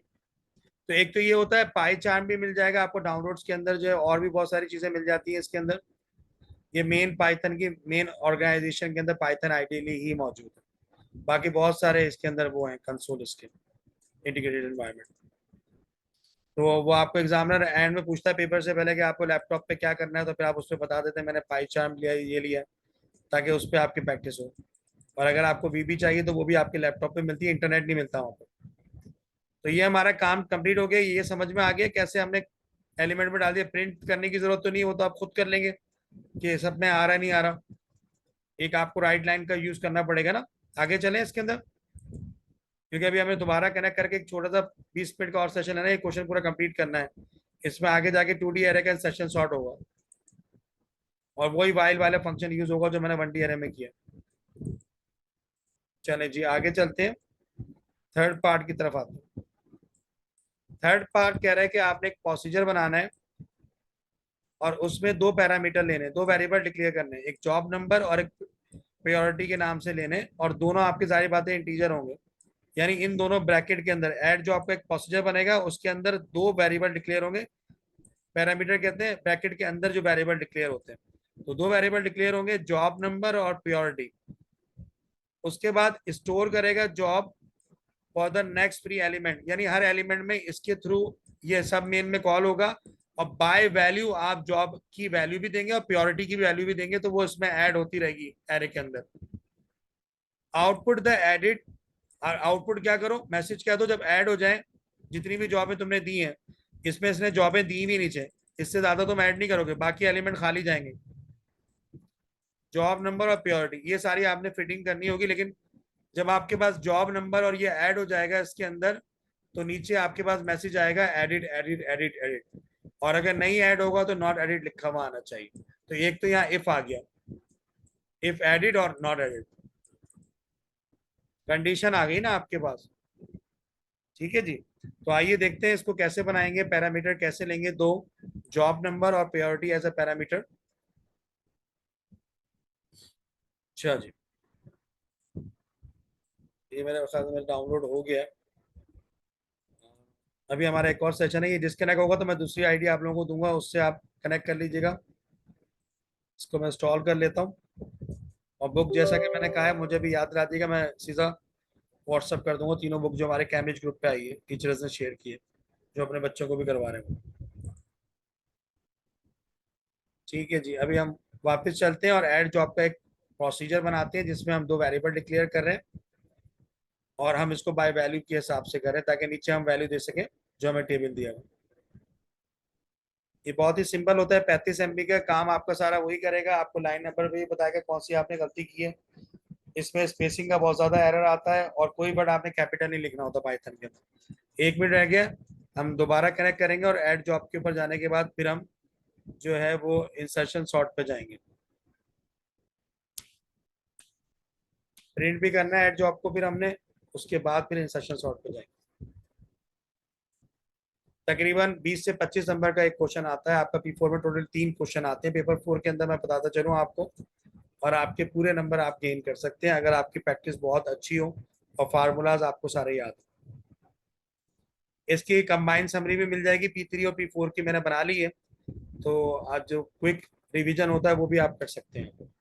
तो एक तो ये होता है pie chart भी मिल जाएगा आपको डाउनलोड्स के अंदर, जो है और भी बहुत सारी चीजें मिल जाती हैं इसके अंदर। ये मेन पाइथन की मेन ऑर्गेनाइजेशन के अंदर पाइथन आइडियली ही मौजूद है, बाकी बहुत सारे इसके अंदर वो हैं कंसोल इसके, इंटीग्रेटेड एनवायरनमेंट। तो वो आपको एग्जामिनर एंड में पूछता है पेपर से पहले कि आपको लैपटॉप पे क्या करना है, तो फिर आप उस पर बता देते हैं मैंने पाई चार्म लिया ये लिया, ताकि उस पर आपकी प्रैक्टिस हो। और अगर आपको वीबी चाहिए तो वो भी आपके लैपटॉप पे मिलती है, इंटरनेट नहीं मिलता वहाँ पे। तो ये हमारा काम कंप्लीट हो गया, ये समझ में आ गया कैसे हमने एलिमेंट में डाल दिया। प्रिंट करने की जरूरत तो नहीं, वो तो आप खुद कर लेंगे कि सब में आ रहा है नहीं आ रहा। एक आपको राइट लाइन का यूज करना पड़ेगा ना। आगे चलें इसके अंदर, क्योंकि अभी हमें दोबारा कनेक्ट करके एक छोटा सा 20 मिनट का और सेशन है ना, ये क्वेश्चन पूरा कंप्लीट करना है। इसमें आगे जाके 2D एरे का सेशन सॉर्ट होगा और वही वाइल वाला फंक्शन यूज होगा जो मैंने 1D एरे में किया। चले जी आगे चलते हैं, थर्ड पार्ट की तरफ आते हैं। थर्ड पार्ट कह रहा है कि आपने एक प्रोसीजर बनाना है और उसमें दो पैरामीटर लेने, दो वेरिएबल डिक्लेयर करने हैं, एक जॉब नंबर और एक प्रायोरिटी के नाम से लेने, और दोनों आपकी सारी बातें इंटीजर होंगे। यानी इन दोनों ब्रैकेट के अंदर ऐड जो आपका एक प्रोसीजर बनेगा उसके अंदर दो वेरिएबल डिक्लेयर होंगे। पैरामीटर कहते हैं ब्रैकेट के अंदर जो वेरिएबल डिक्लेयर होते हैं। तो दो वेरिएबल डिक्लेयर होंगे, जॉब नंबर और प्रायोरिटी। उसके बाद स्टोर करेगा job for the next free element, यानी हर एलिमेंट में इसके थ्रू ये सब मेन में कॉल होगा। और बाय वैल्यू आप जॉब की वैल्यू भी देंगे और प्योरिटी की वैल्यू भी देंगे, तो वो इसमें ऐड होती रहेगी एरे के अंदर। आउटपुट द एडिट, आउटपुट क्या करो, मैसेज क्या दो जब ऐड हो जाए, जितनी भी जॉबें तुमने दी हैं, इसमें इसने जॉबें दी भी नीचे, इससे ज्यादा तुम ऐड नहीं करोगे, बाकी एलिमेंट खाली जाएंगे। जॉब नंबर और प्योरिटी ये सारी आपने फिटिंग करनी होगी, लेकिन जब आपके पास जॉब नंबर और ये ऐड हो जाएगा इसके अंदर, तो नीचे आपके पास मैसेज आएगा एडिट एडिट एडिट एडिट, और अगर नहीं ऐड होगा तो नॉट एडिट लिखा हुआ आना चाहिए। तो एक तो यहाँ इफ आ गया, इफ एडिट और नॉट एडिट, कंडीशन आ गई ना आपके पास। ठीक है जी। तो आइए देखते हैं इसको कैसे बनाएंगे, पैरामीटर कैसे लेंगे दो, जॉब नंबर और प्रायोरिटी एज अ पैरामीटर। अच्छा जी, ये मेरे ख्याल में डाउनलोड हो गया है। अभी हमारा एक और सेशन है, ये डिस्कनेक्ट होगा तो मैं दूसरी आईडी आप लोगों को दूंगा, उससे आप कनेक्ट कर लीजिएगा। इसको मैं इंस्टॉल कर लेता हूँ। और बुक जैसा कि मैंने कहा है मुझे भी याद रह जाएगा, मैं सीधा व्हाट्सअप कर दूंगा तीनों बुक जो हमारे कैम्ब्रिज ग्रुप पे आई है, टीचर्स ने शेयर की है, जो अपने बच्चों को भी करवा रहे हैं। ठीक है जी, अभी हम वापस चलते हैं और ऐड जॉब का एक प्रोसीजर बनाते हैं जिसमें हम दो वेरिएबल डिक्लेयर कर रहे हैं, और हम इसको बाय वैल्यू के हिसाब से करें ताकि नीचे हम वैल्यू दे सकें जो हमें टेबल दिया हुआ। ये बहुत ही सिंपल होता है, 35 MB का काम आपका सारा वही करेगा, आपको लाइन नंबर पे भी बताएगा कौन सी आपने गलती की है। इसमें स्पेसिंग का बहुत ज्यादा एरर आता है, और कोई वर्ड आपने कैपिटल नहीं लिखना होता पाइथन के अंदर। 1 मिनट रह गया, हम दोबारा कनेक्ट करेंगे और ऐड जॉब के ऊपर जाने के बाद फिर हम जो है वो इंसर्शन सॉर्ट पे जाएंगे। प्रिंट भी करना है ऐड जॉब को, फिर हमने उसके बाद फिर इंसर्शन सॉर्ट पे जाएंगे। तकरीबन 20 से 25 नंबर का एक क्वेश्चन आता है आपका P4 में, टोटल 3 क्वेश्चन आते हैं पेपर 4 के अंदर, मैं बताता चलूँ आपको। और आपके पूरे नंबर आप गेन कर सकते हैं अगर आपकी प्रैक्टिस बहुत अच्छी हो और फार्मूलाज आपको सारे याद हो। इसकी कंबाइंड समरी भी मिल जाएगी, P3 और P4 की मैंने बना ली है, तो आज जो क्विक रिवीजन होता है वो भी आप कर सकते हैं।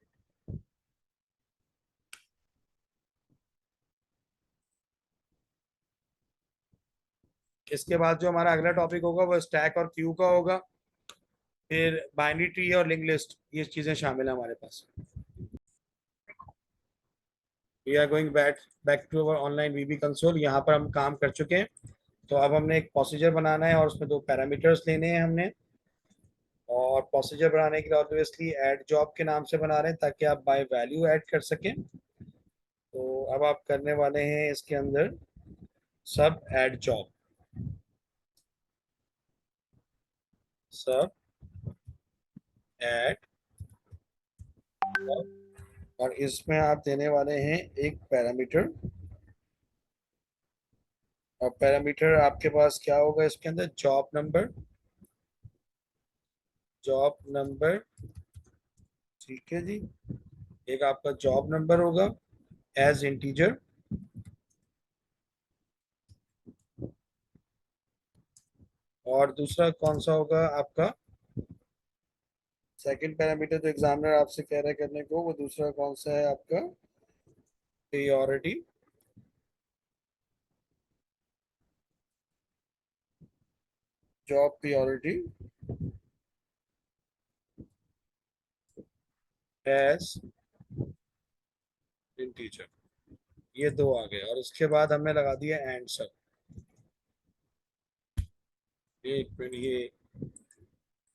इसके बाद जो हमारा अगला टॉपिक होगा वो स्टैक और क्यू का होगा, फिर बाइनरी ट्री और लिंक लिस्ट, ये चीजें शामिल है हमारे पास। We are going back back to our online VB console, यहाँ पर हम काम कर चुके हैं। तो अब हमने एक प्रोसीजर बनाना है और उसमें दो पैरामीटर्स लेने हैं हमने। और प्रोसीजर बनाने के लिए ऑब्वियसली ऐड जॉब के नाम से बना रहे हैं ताकि आप बाय वैल्यू ऐड कर सकें। तो अब आप करने वाले हैं इसके अंदर सब ऐड जॉब, सब ऐड, और इसमें आप देने वाले हैं एक पैरामीटर। और पैरामीटर आपके पास क्या होगा इसके अंदर, जॉब नंबर, जॉब नंबर। ठीक है जी, एक आपका जॉब नंबर होगा एज इंटीजर, और दूसरा कौन सा होगा आपका सेकंड पैरामीटर जो एग्जामिनर आपसे कह रहा है करने को, वो दूसरा कौन सा है आपका, priority. Job priority as integer, ये दो आ गए, और उसके बाद हमने लगा दिया आंसर। एक मिनट, ये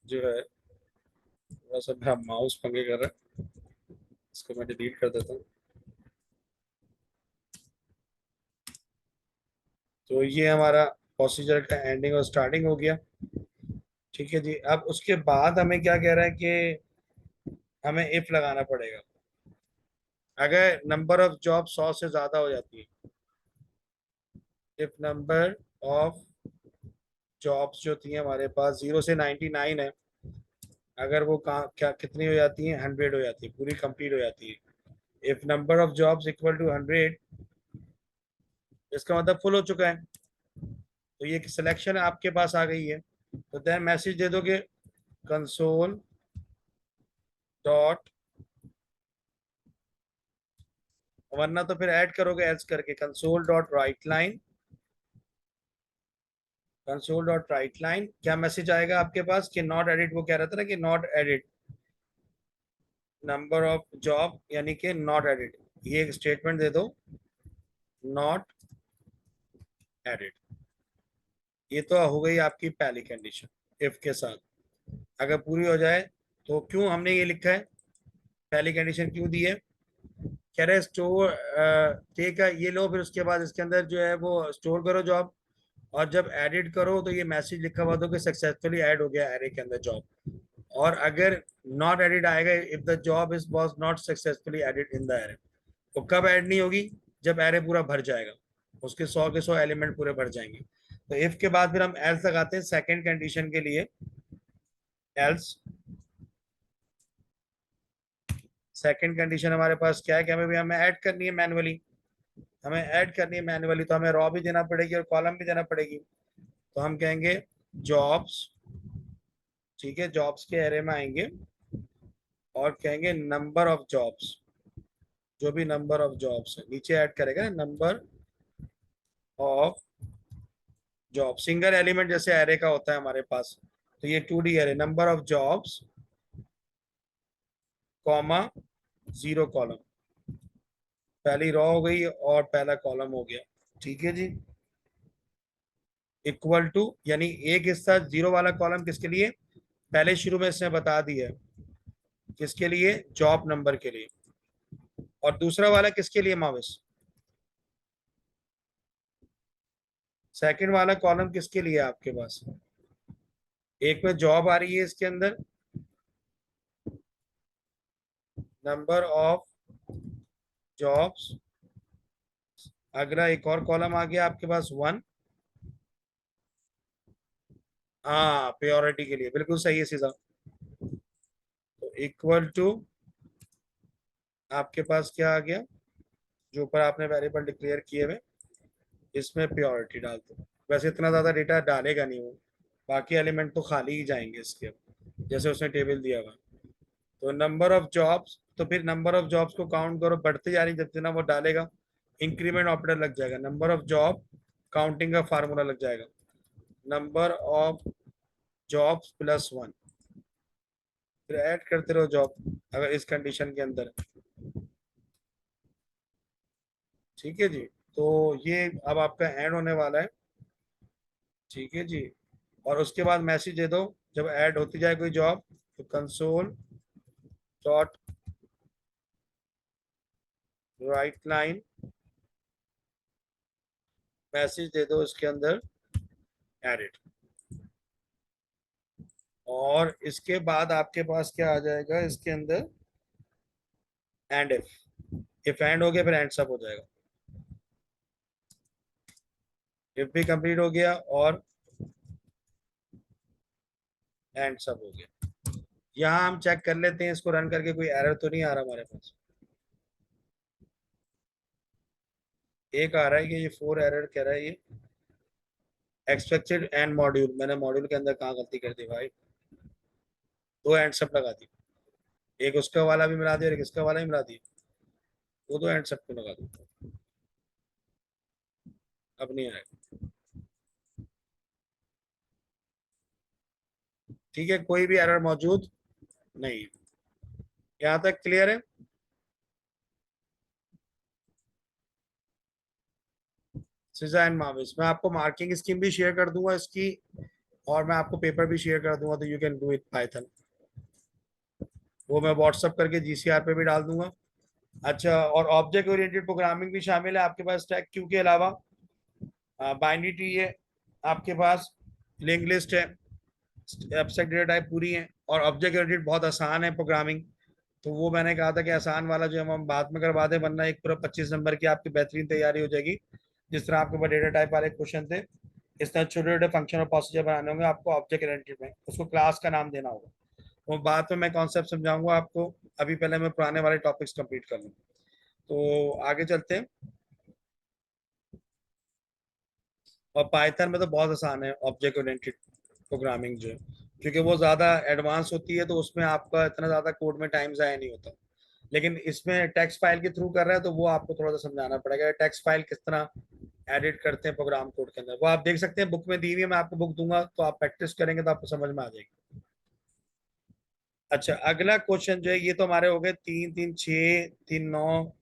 जो है थोड़ा सा मेरा माउस पंगे कर रहा है, इसको मैं डिलीट कर देता हूँ। तो ये हमारा प्रोसीजर का एंडिंग और स्टार्टिंग हो गया। ठीक है जी, अब उसके बाद हमें क्या कह रहा है कि हमें इफ लगाना पड़ेगा अगर नंबर ऑफ जॉब 100 से ज्यादा हो जाती है। इफ नंबर ऑफ जॉब्स जो थी हमारे पास 0 से 99 है, अगर वो कहाँ क्या कितनी हो जाती है, 100 हो जाती है, पूरी कंप्लीट हो जाती है। If number of jobs equal to 100, इसका मतलब फुल हो चुका है, तो ये सिलेक्शन आपके पास आ गई है। तो देन मैसेज दे दोगे कंसोल डॉट, वरना तो फिर ऐड करोगे एल्स करके, console dot write line, console dot write line. क्या मैसेज आएगा आपके पास कि नॉट एडिट, वो कह रहा था ना कि not edit number of job, यानी कि नॉट एडिट, ये एक स्टेटमेंट दे दो, नॉट एडिट। ये तो हो गई आपकी पहली कंडीशन इफ के साथ। अगर पूरी हो जाए तो, क्यों हमने ये लिखा है, पहली कंडीशन क्यों दी है, कह रहे स्टोर, ठीक है ये लो, फिर उसके बाद इसके अंदर जो है वो स्टोर करो जॉब, और जब एडिट करो तो ये मैसेज लिखा हुआ दो कि सक्सेसफुली ऐड हो गया एरे के अंदर जॉब। और अगर नॉट एडिट आएगा, if the job is was not successfully added in the array, तो कब ऐड नहीं होगी, जब एरे पूरा भर जाएगा, उसके 100 के 100 एलिमेंट पूरे भर जाएंगे। तो इफ के बाद फिर हम एल्स लगाते हैं सेकंड कंडीशन के लिए, एल्स सेकंड कंडीशन हमारे पास क्या है कि हमें ऐड करनी है मैनुअली, हमें ऐड करनी है मैनुअली, तो हमें रॉ भी देना पड़ेगी और कॉलम भी देना पड़ेगी। तो हम कहेंगे जॉब्स, ठीक है, जॉब्स के एरे में आएंगे और कहेंगे नंबर ऑफ जॉब्स, जो भी नंबर ऑफ जॉब्स है नीचे ऐड करेगा, number of job, single element जैसे एरे का होता है हमारे पास, तो ये 2D array, number of jobs comma 0 column, पहली रॉ हो गई और पहला कॉलम हो गया, ठीक है जी। इक्वल टू, यानी एक हिस्सा 0 वाला कॉलम किसके लिए, पहले शुरू में इसने बता दिया है, किसके लिए, जॉब नंबर के लिए, और दूसरा वाला किसके लिए माविस, सेकंड वाला कॉलम किसके लिए आपके पास, एक में जॉब आ रही है इसके अंदर, नंबर ऑफ जॉब्स, अगला एक और कॉलम आ गया आपके पास 1, हाँ प्योरिटी के लिए, बिल्कुल सही है सीधा। तो इक्वल टू आपके पास क्या आ गया, जो ऊपर आपने वेरिएबल डिक्लेयर किए हुए, इसमें प्योरिटी डाल दो। वैसे इतना ज्यादा डेटा डालेगा नहीं वो, बाकी एलिमेंट तो खाली ही जाएंगे इसके, जैसे उसने टेबल दिया हुआ। तो नंबर ऑफ जॉब्स, तो फिर नंबर ऑफ जॉब्स को काउंट करो, बढ़ते जा रही, जितना वो डालेगा इंक्रीमेंट ऑपरेटर लग जाएगा, नंबर ऑफ जॉब काउंटिंग का फार्मूला लग जाएगा, नंबर ऑफ जॉब्स प्लस 1, फिर ऐड करते रहो जॉब अगर इस कंडीशन के अंदर, ठीक है जी। तो ये अब आपका एंड होने वाला है, ठीक है जी। और उसके बाद मैसेज दे दो जब ऐड होती जाए कोई जॉब, तो console dot write line, message दे दो इसके अंदर एडिट, और इसके बाद आपके पास क्या आ जाएगा इसके अंदर, एंड इफ एंड हो गया फिर एंड सब हो जाएगा, इफ भी कंप्लीट हो गया और एंड सब हो गया। यहाँ हम चेक कर लेते हैं इसको रन करके, कोई एरर तो नहीं आ रहा हमारे पास, एक आ रहा है कि ये 4 एरर कह रहा है ये, एक्सपेक्टेड एंड मॉड्यूल, मैंने मॉड्यूल के अंदर कहाँ गलती कर दी भाई, 2 एंड सब लगा दी, एक उसका वाला भी मिला दिया और एक इसका वाला भी मिला दिया, वो 2 एंड सब को लगा दी, अब नहीं आएगा, ठीक है, कोई भी एरर मौजूद नहीं है। यहाँ तक क्लियर है। सिजा एंड माविस, मैं आपको मार्किंग स्कीम भी शेयर कर दूंगा इसकी, और मैं आपको पेपर भी शेयर कर दूंगा, तो you can do it Python, वो मैं व्हाट्सअप करके जीसीआर पे भी डाल दूंगा। अच्छा, और ऑब्जेक्ट ओरिएंटेड प्रोग्रामिंग भी शामिल है आपके पास स्टैक क्यू के अलावा, बाइनरी ट्री है आपके पास, लिंक लिस्ट है, एब्स्ट्रैक्ट डेटा टाइप पूरी है, और ऑब्जेक्ट ओरिएंटेड बहुत आसान है प्रोग्रामिंग। तो वो मैंने कहा था कि आसान वाला जो हम बाद में करवा दें, वरना एक पूरा 25 नंबर की आपकी बेहतरीन तैयारी हो जाएगी। जिस तरह आपके पास डेटा टाइप वाले क्वेश्चन थे, इस तरह छोटे छोटे फंक्शन और प्रोसीजर बनाने होंगे आपको ऑब्जेक्ट ओरिएंटेड में, उसको क्लास का नाम देना होगा। वो बाद में मैं कॉन्सेप्ट समझाऊंगा आपको, अभी पहले मैं पुराने वाले टॉपिक्स कंप्लीट कर लूँ। तो आगे चलते हैं। और पाइथन में तो बहुत आसान है ऑब्जेक्ट ओरिएंटेड प्रोग्रामिंग जो है, क्योंकि वो ज्यादा एडवांस होती है, तो उसमें आपका इतना ज्यादा कोड में टाइम जाया नहीं होता। लेकिन इसमें टेक्स्ट फाइल के थ्रू कर रहा है, तो वो आपको थोड़ा सा समझाना पड़ेगा टेक्स्ट फाइल किस तरह एडिट करते हैं प्रोग्राम कोड के अंदर। वो आप देख सकते हैं, बुक में दी हुई है, मैं आपको बुक दूंगा, तो आप प्रैक्टिस करेंगे तो आपको समझ में आ जाएगी। अच्छा, अगला क्वेश्चन जो है, ये तो हमारे हो गए 3 3 6 3 9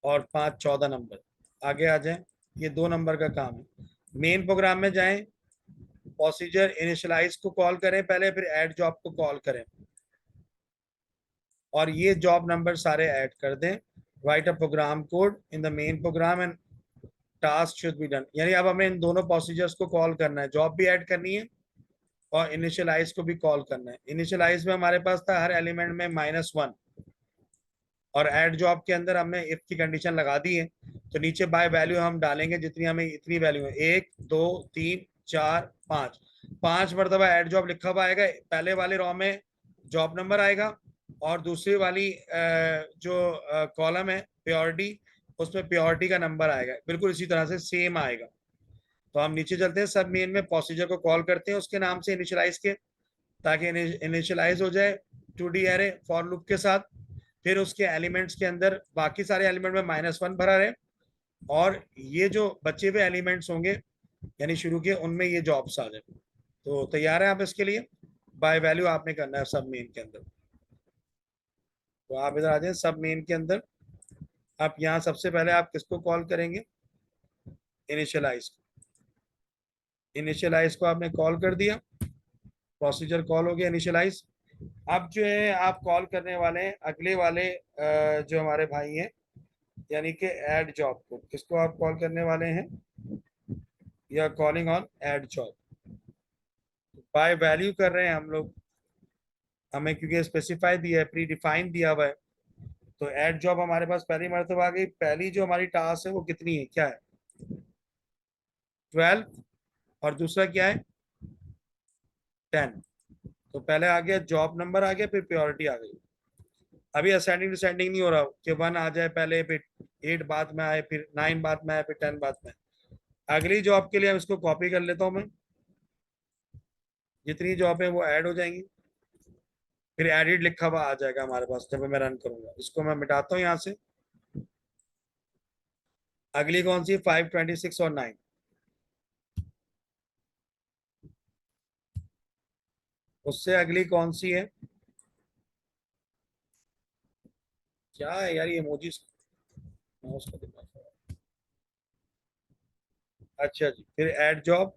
और 5 14 नंबर। आगे आ जाए, ये 2 नंबर का काम है। मेन प्रोग्राम में जाएं, प्रोसीजर इनिशियलाइज को कॉल करें पहले, फिर ऐड जॉब को कॉल करें, और ये जॉब नंबर सारे ऐड कर दें। Write a program code in the main program and task should be done. यानी अब हमें इन दोनों प्रोसीजर्स को कॉल करना है, जॉब भी ऐड करनी है और इनिशियलाइज को भी कॉल करना है। इनिशियलाइज में हमारे पास था हर एलिमेंट में -1, और ऐड जॉब के अंदर हमने इफ की कंडीशन लगा दी है, तो नीचे बाय वैल्यू हम डालेंगे जितनी हमें इतनी वैल्यू है, 1 2 3 4 5। 5 मरतबा ऐड जॉब लिखा हुआ आएगा, पहले वाले रॉ में जॉब नंबर आएगा, और दूसरी वाली जो कॉलम है प्योरिटी, उसमें प्योरिटी का नंबर आएगा, बिल्कुल इसी तरह से सेम आएगा। तो हम नीचे चलते हैं, सब मेन में प्रोसीजर को कॉल करते हैं उसके नाम से इनिशियलाइज के, ताकि इनिशियलाइज हो जाए 2D एरे फॉर लूप के साथ। फिर उसके एलिमेंट्स के अंदर बाकी सारे एलिमेंट में -1 भरा रहे, और ये जो बचे हुए एलिमेंट्स होंगे यानी शुरू के, उनमें ये जॉब्स आ जाए। तो तैयार है आप इसके लिए? बाय वैल्यू आपने करना है सब मेन के अंदर। तो आप इधर आ जाए सब मेन के अंदर। आप यहाँ सबसे पहले आप किसको कॉल करेंगे? इनिशियलाइज को। इनिशियलाइज को आपने कॉल कर दिया, प्रोसीजर कॉल हो गया इनिशियलाइज। अब जो है आप कॉल करने वाले हैं अगले वाले जो हमारे भाई हैं, यानी कि ऐड जॉब को। किसको आप कॉल करने वाले हैं? या calling on add job. By value कर रहे हैं हम लोग, हमें क्योंकि स्पेसिफाई दिया है, प्री डिफाइन दिया हुआ है। तो ऐड जॉब हमारे पास पहली मरतबा आ गई। पहली जो हमारी टास्क है वो कितनी है, क्या है? 12। और दूसरा क्या है? 10। तो पहले आ गया जॉब नंबर आ गया, फिर प्योरिटी आ गई। अभी असेंडिंग डिसेंडिंग नहीं हो रहा कि 1 आ जाए पहले, फिर 8 बाद में आए, फिर 9 बाद में आए, फिर 10 बाद में। अगली जॉब के लिए हम इसको कॉपी कर लेता हूँ मैं, जितनी जॉब है वो ऐड हो जाएंगी, फिर एडिट लिखा हुआ आ जाएगा हमारे पास जब मैं रन करूंगा। इसको मैं मिटाता हूँ यहाँ से। अगली कौन सी? 5 26 और 9। उससे अगली कौन सी है? क्या है यार ये इमोजीज, माउस का दिमाग खराब। अच्छा जी, फिर ऐड जॉब।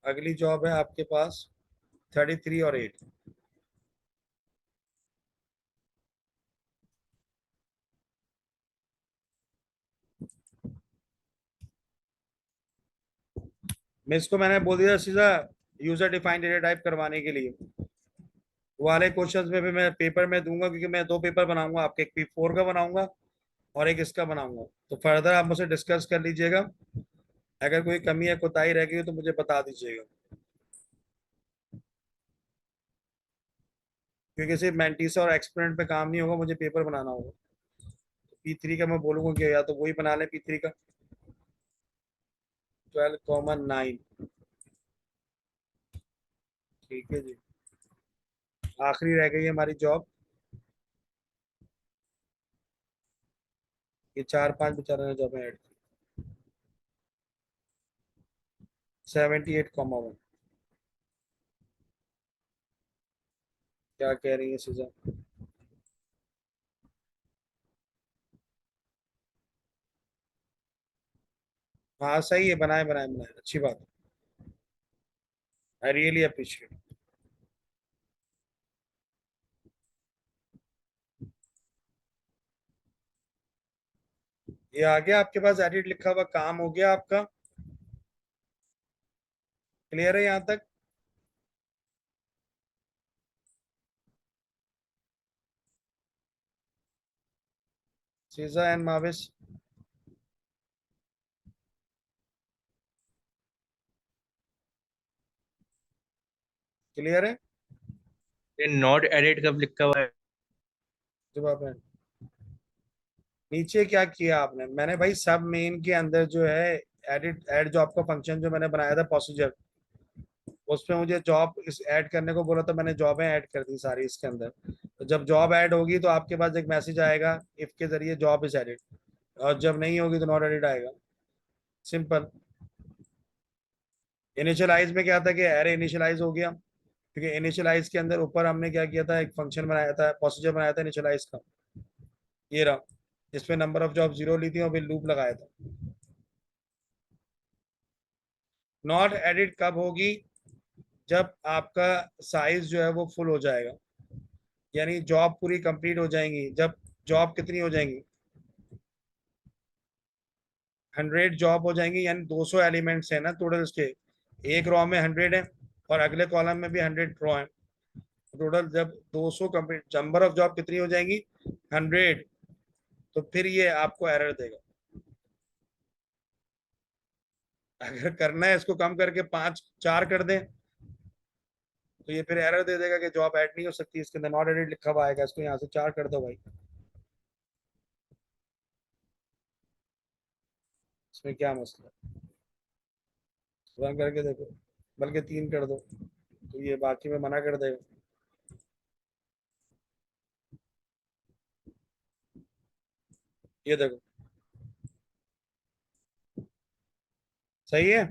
अगली जॉब है आपके पास 33 और 8। मैं इसको मैंने बोल दिया सीधा यूजर डिफाइंड डेटा टाइप करवाने के लिए। वो वाले क्वेश्चंस में भी मैं पेपर में दूंगा, क्योंकि मैं 2 पेपर बनाऊंगा आपके, एक P4 का बनाऊंगा और एक इसका बनाऊंगा। तो फर्दर आप मुझसे डिस्कस कर लीजिएगा, अगर कोई कमी या कोताही रह गई तो मुझे बता दीजिएगा, क्योंकि सिर्फ मेंटिस और एक्सपेरिमेंट पे काम नहीं होगा, मुझे पेपर बनाना होगा। P3 का मैं बोलूंगा कि या तो वही बना ले P3 का। 12,9। ठीक है जी। आखिरी रह गई है हमारी जॉब, ये 4 5 बेचारे ने जॉब ऐड की। 78,1। क्या कह रही है सुजा? हाँ सही है, बनाए बनाए बनाए, अच्छी बात है। I really appreciate. ये आ गया आपके पास, एडिट लिखा हुआ काम हो गया आपका। क्लियर है यहाँ तक? सीजा एंड माविस। क्लियर है? ये नॉट एडिट कब लिखा हुआ है? जब आपने नीचे क्या किया आपने, मैंने भाई सब मेन के अंदर जो है एडिट ऐड जो आपका फंक्शन जो मैंने बनाया था प्रोसीजर, उसमें मुझे जॉब इस ऐड करने को बोला तो मैंने जॉबें ऐड कर दी सारी इसके अंदर। तो जब जॉब ऐड होगी तो आपके पास एक मैसेज आएगा इफ के जरिए जॉब इज एडिट, और जब नहीं होगी तो नॉट एडिट आएगा। सिंपल। इनिशियलाइज में क्या था कि एरे इनिशियलाइज हो गया, क्योंकि इनिशियलाइज के अंदर ऊपर हमने क्या किया था, एक फंक्शन बनाया था, प्रोसीजर बनाया था इनिशियलाइज का, ये रहा, जिसमें नंबर ऑफ जॉब 0 ली थी और फिर लूप लगाया था। नॉट एडिट कब होगी? जब आपका साइज जो है वो फुल हो जाएगा, यानी जॉब पूरी कंप्लीट हो जाएंगी। जब जॉब कितनी हो जाएंगी, 100 जॉब हो जाएंगी, यानी 200 एलिमेंट्स है ना टोटल इसके, एक रो में 100 है और अगले कॉलम में भी 100 रो है। टोटल जब 200 कंप्लीट, नंबर ऑफ जॉब कितनी हो जाएंगी, 100, तो फिर ये आपको एरर देगा। अगर करना है इसको कम करके 5 4 कर दें, तो ये फिर एरर दे देगा कि जॉब ऐड नहीं हो सकती, इसके अंदर नॉट एडिट लिखा हुआ आएगा, इसको यहाँ से 4 कर दो भाई। इसमें क्या मसला है, रन करके देखो, बल्कि 3 कर दो, तो ये बाकी में मना कर देगा। ये देखो, सही है।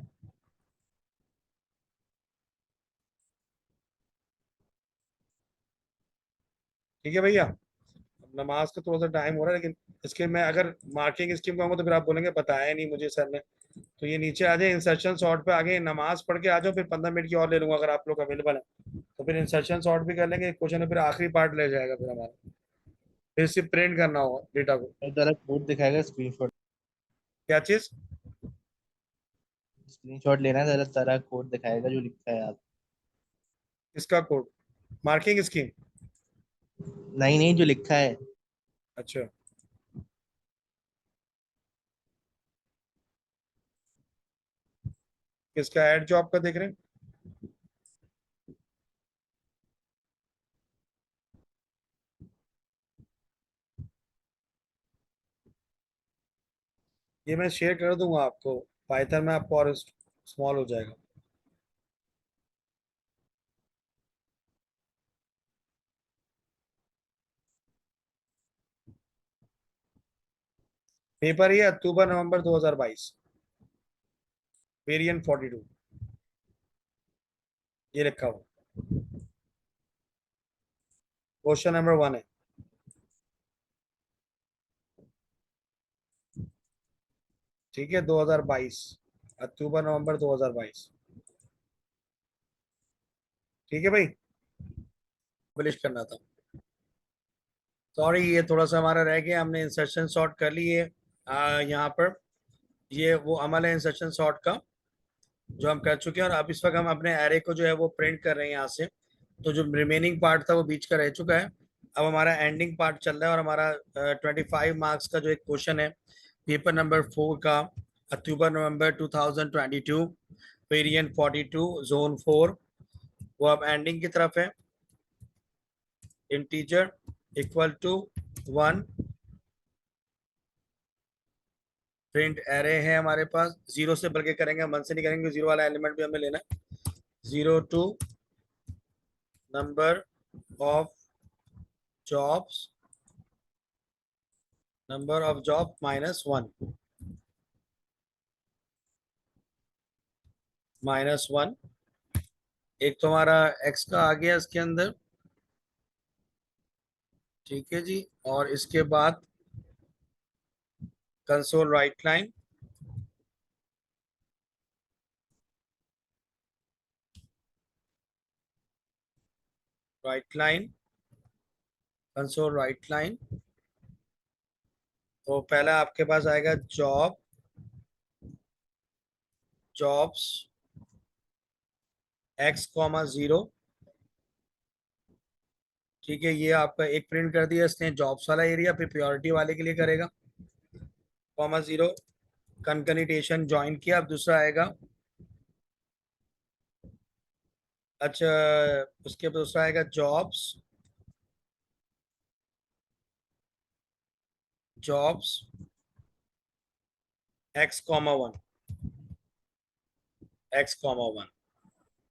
ठीक है भैया, अब नमाज का थोड़ा सा टाइम हो रहा है, लेकिन इसके मैं अगर मार्किंग स्कीम कहूँगा तो फिर आप बोलेंगे बताया नहीं मुझे सर ने। तो ये नीचे आ जाए, इंसर्शन सॉर्ट पे आगे नमाज पढ़ के आ जाओ, फिर 15 मिनट की और ले लूंगा अगर आप लोग अवेलेबल है, तो फिर इंसर्शन सॉर्ट भी कर लेंगे क्वेश्चन, फिर आखिरी पार्ट ले जाएगा फिर हमारा, फिर सिर्फ प्रिंट करना होगा डेटा को। जरा कोड दिखाएगा, स्क्रीनशॉट। क्या चीज? स्क्रीनशॉट लेना है जरा, सारा कोड दिखाएगा जो लिखा है आप। इसका कोड, मार्किंग स्कीम? नहीं नहीं, जो लिखा है। अच्छा, किसका ऐड जो आपका देख रहे हैं? ये मैं शेयर कर दूंगा आपको, पाइथन में आपको और स्मॉल हो जाएगा। पेपर ये अक्टूबर नवंबर 2022, वेरिएंट 42, ये लिखा हुआ, क्वेश्चन नंबर 1 है। ठीक है, 2022, अक्टूबर नवंबर 2022। ठीक है भाई, पब्लिश करना था। सॉरी, ये थोड़ा सा हमारा रह गया, हमने इंसर्शन सॉर्ट कर लिए यहाँ पर। ये वो अमल है इंसर्शन सॉर्ट का जो हम कर चुके हैं, और अब इस वक्त हम अपने एरे को जो है वो प्रिंट कर रहे हैं यहाँ से। तो जो रिमेनिंग पार्ट था वो बीच का रह चुका है, अब हमारा एंडिंग पार्ट चल रहा है, और हमारा 25 मार्क्स का जो एक क्वेश्चन है पेपर नंबर 4 का, अक्टूबर नवंबर 2022, वेरिएंट 42, जोन 4, वो अब एंडिंग की तरफ है। Integer equal to 1, print array है हमारे पास, 0 से बल्कि करेंगे, 1 से नहीं करेंगे, 0 वाला एलिमेंट भी हमें लेना है। 0 to number of jobs, number of job -1, -1। एक तो हमारा एक्स का आ गया इसके अंदर, ठीक है जी, और इसके बाद console right line, right line, console right line. तो पहला आपके पास आएगा जॉब, जॉब्स x, 0। ठीक है, ये आपका एक प्रिंट कर दिया इसने जॉब्स वाला एरिया, फिर प्योरिटी वाले के लिए करेगा, -0, कनकनिटेशन ज्वाइन किया। अब दूसरा आएगा अच्छा, उसके बाद दूसरा आएगा जॉब्स। Jobs x,1, x,1।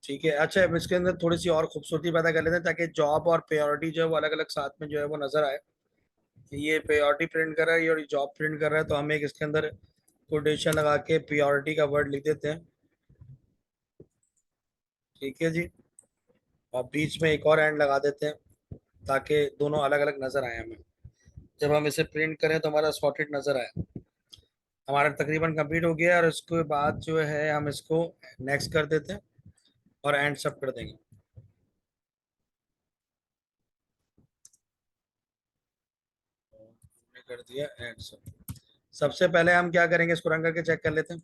ठीक है। अच्छा, अब इसके अंदर थोड़ी सी और खूबसूरती पैदा कर लेते हैं ताकि जॉब और प्रायोरिटी जो है वो अलग अलग साथ में जो है वो नजर आए। ये प्रायोरिटी प्रिंट कर रहा है, ये और जॉब प्रिंट कर रहा है, तो हम एक इसके अंदर कोटेशन लगा के प्रायोरिटी का वर्ड लिख देते हैं। ठीक है जी। और बीच में एक और एंड लगा देते हैं ताकि दोनों अलग अलग नजर आए हमें। जब हम इसे प्रिंट करें तो हमारा सॉर्टेड नजर आए। हमारा तकरीबन कंप्लीट हो गया, और उसके बाद जो है हम इसको नेक्स्ट कर देते हैं और एंड सब कर देंगे। हमने कर दिया एंड सब। सबसे पहले हम क्या करेंगे, इसको रन करके चेक कर लेते हैं।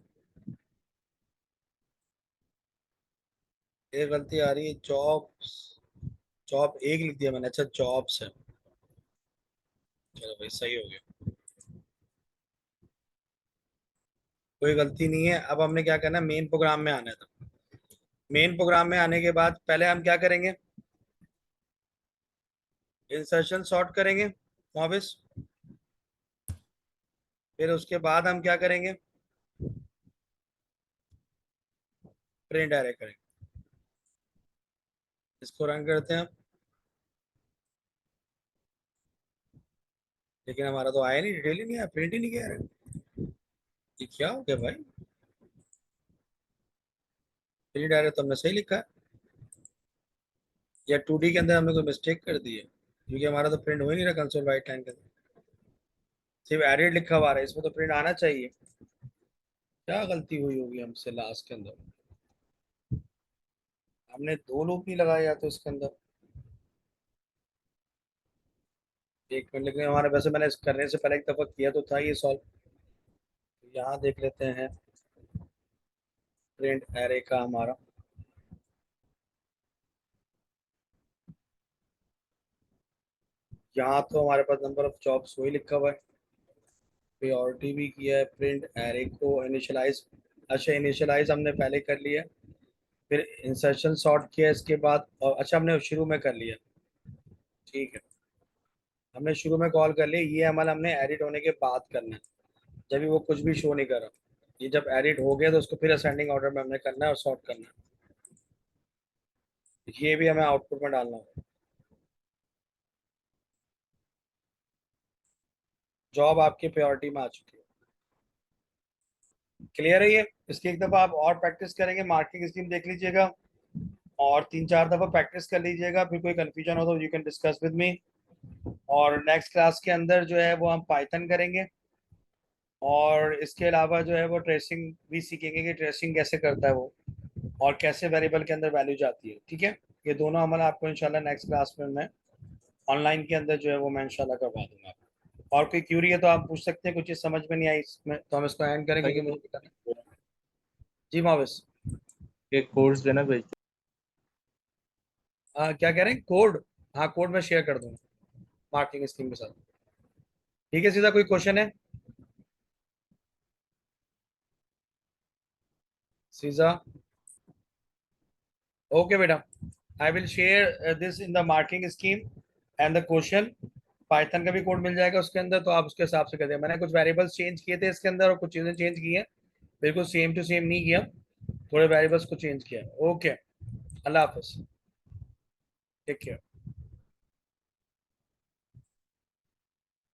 एक गलती आ रही है, जॉब्स। जॉब एक लिख दिया मैंने, अच्छा जॉब्स है। चलो भाई, सही हो गया, कोई गलती नहीं है। अब हमने क्या करना है, मेन प्रोग्राम में आना है। तो मेन प्रोग्राम में आने के बाद पहले हम क्या करेंगे, इंसर्शन सॉर्ट करेंगे वापस। फिर उसके बाद हम क्या करेंगे, प्रिंट एरे करेंगे। इसको रन करते हैं, लेकिन हमारा तो आया नहीं, डिटेल ही नहीं आया, प्रिंट ही नहीं किया। ये क्या हो गया भाई, प्रिंट एरे तो हमने सही लिखा है, या 2D के अंदर हमने कोई मिस्टेक कर दी है, क्योंकि हमारा तो प्रिंट हो ही नहीं रहा कंसोल राइट लाइन के अंदर, सिर्फ एडिट लिखा हुआ है, इसमें तो प्रिंट आना चाहिए। क्या गलती हुई होगी हमसे लास्ट के अंदर, हमने दो लूप नहीं लगाया तो इसके अंदर। एक मिनट, लेकिन हमारे वैसे मैंने इस करने से पहले एक दफा किया तो था ये सॉल्व। यहाँ देख लेते हैं प्रिंट एरे का हमारा। यहाँ तो हमारे पास नंबर ऑफ जॉब्स वही लिखा हुआ है, प्रायोरिटी भी किया है, प्रिंट एरे को इनिशियलाइज। अच्छा, इनिशियलाइज हमने पहले कर लिया, फिर इंसर्शन सॉर्ट किया इसके बाद, और अच्छा हमने शुरू में कर लिया। ठीक है, हमने शुरू में कॉल कर लिया, ये अमल हमने एडिट होने के बाद करना है, जब भी वो कुछ भी शो नहीं कर रहा। ये जब एडिट हो गया तो उसको फिर असेंडिंग ऑर्डर में हमने करना है और सॉर्ट करना है। ये भी हमें आउटपुट में डालना होगा। जॉब आपकी प्रायोरिटी में आ चुकी है। क्लियर है ये। इसकी एक दफा आप और प्रैक्टिस करेंगे, मार्किंग स्कीम देख लीजिएगा, और 3-4 दफा प्रैक्टिस कर लीजिएगा, फिर कोई कंफ्यूजन हो तो you can discuss with me. और नेक्स्ट क्लास के अंदर जो है वो हम पाइथन करेंगे, और इसके अलावा जो है वो ट्रेसिंग भी सीखेंगे कि ट्रेसिंग कैसे करता है वो, और कैसे वेरिएबल के अंदर वैल्यू जाती है। ठीक है, ये दोनों अमल आपको इंशाल्लाह नेक्स्ट क्लास में मैं ऑनलाइन के अंदर जो है वो मैं इंशाल्लाह करवा दूंगा। और कोई क्यूरी है तो आप पूछ सकते हैं, कुछ चीज समझ में नहीं आई इसमें तो हम इसको एंड करें, सर क्योंकि ये मुझे तो निकलना है। जी माविस। ये कोर्स देना भेज हाँ, क्या कह रहे हैं, कोड? हाँ, कोड मैं शेयर कर दूंगा मार्किंग स्कीम के साथ। ठीक है, सीधा कोई क्वेश्चन है सीधा? ओके बेटा, I will share this in the marking scheme and the question. Python का भी कोड मिल जाएगा उसके अंदर, तो आप उसके हिसाब से कर दें। मैंने कुछ वेरिएबल्स चेंज किए थे इसके अंदर और कुछ चीजें चेंज की हैं, बिल्कुल सेम टू सेम नहीं किया, थोड़े वेरिएबल्स को चेंज किया। ओके, अल्लाह हाफिज, टेक केयर।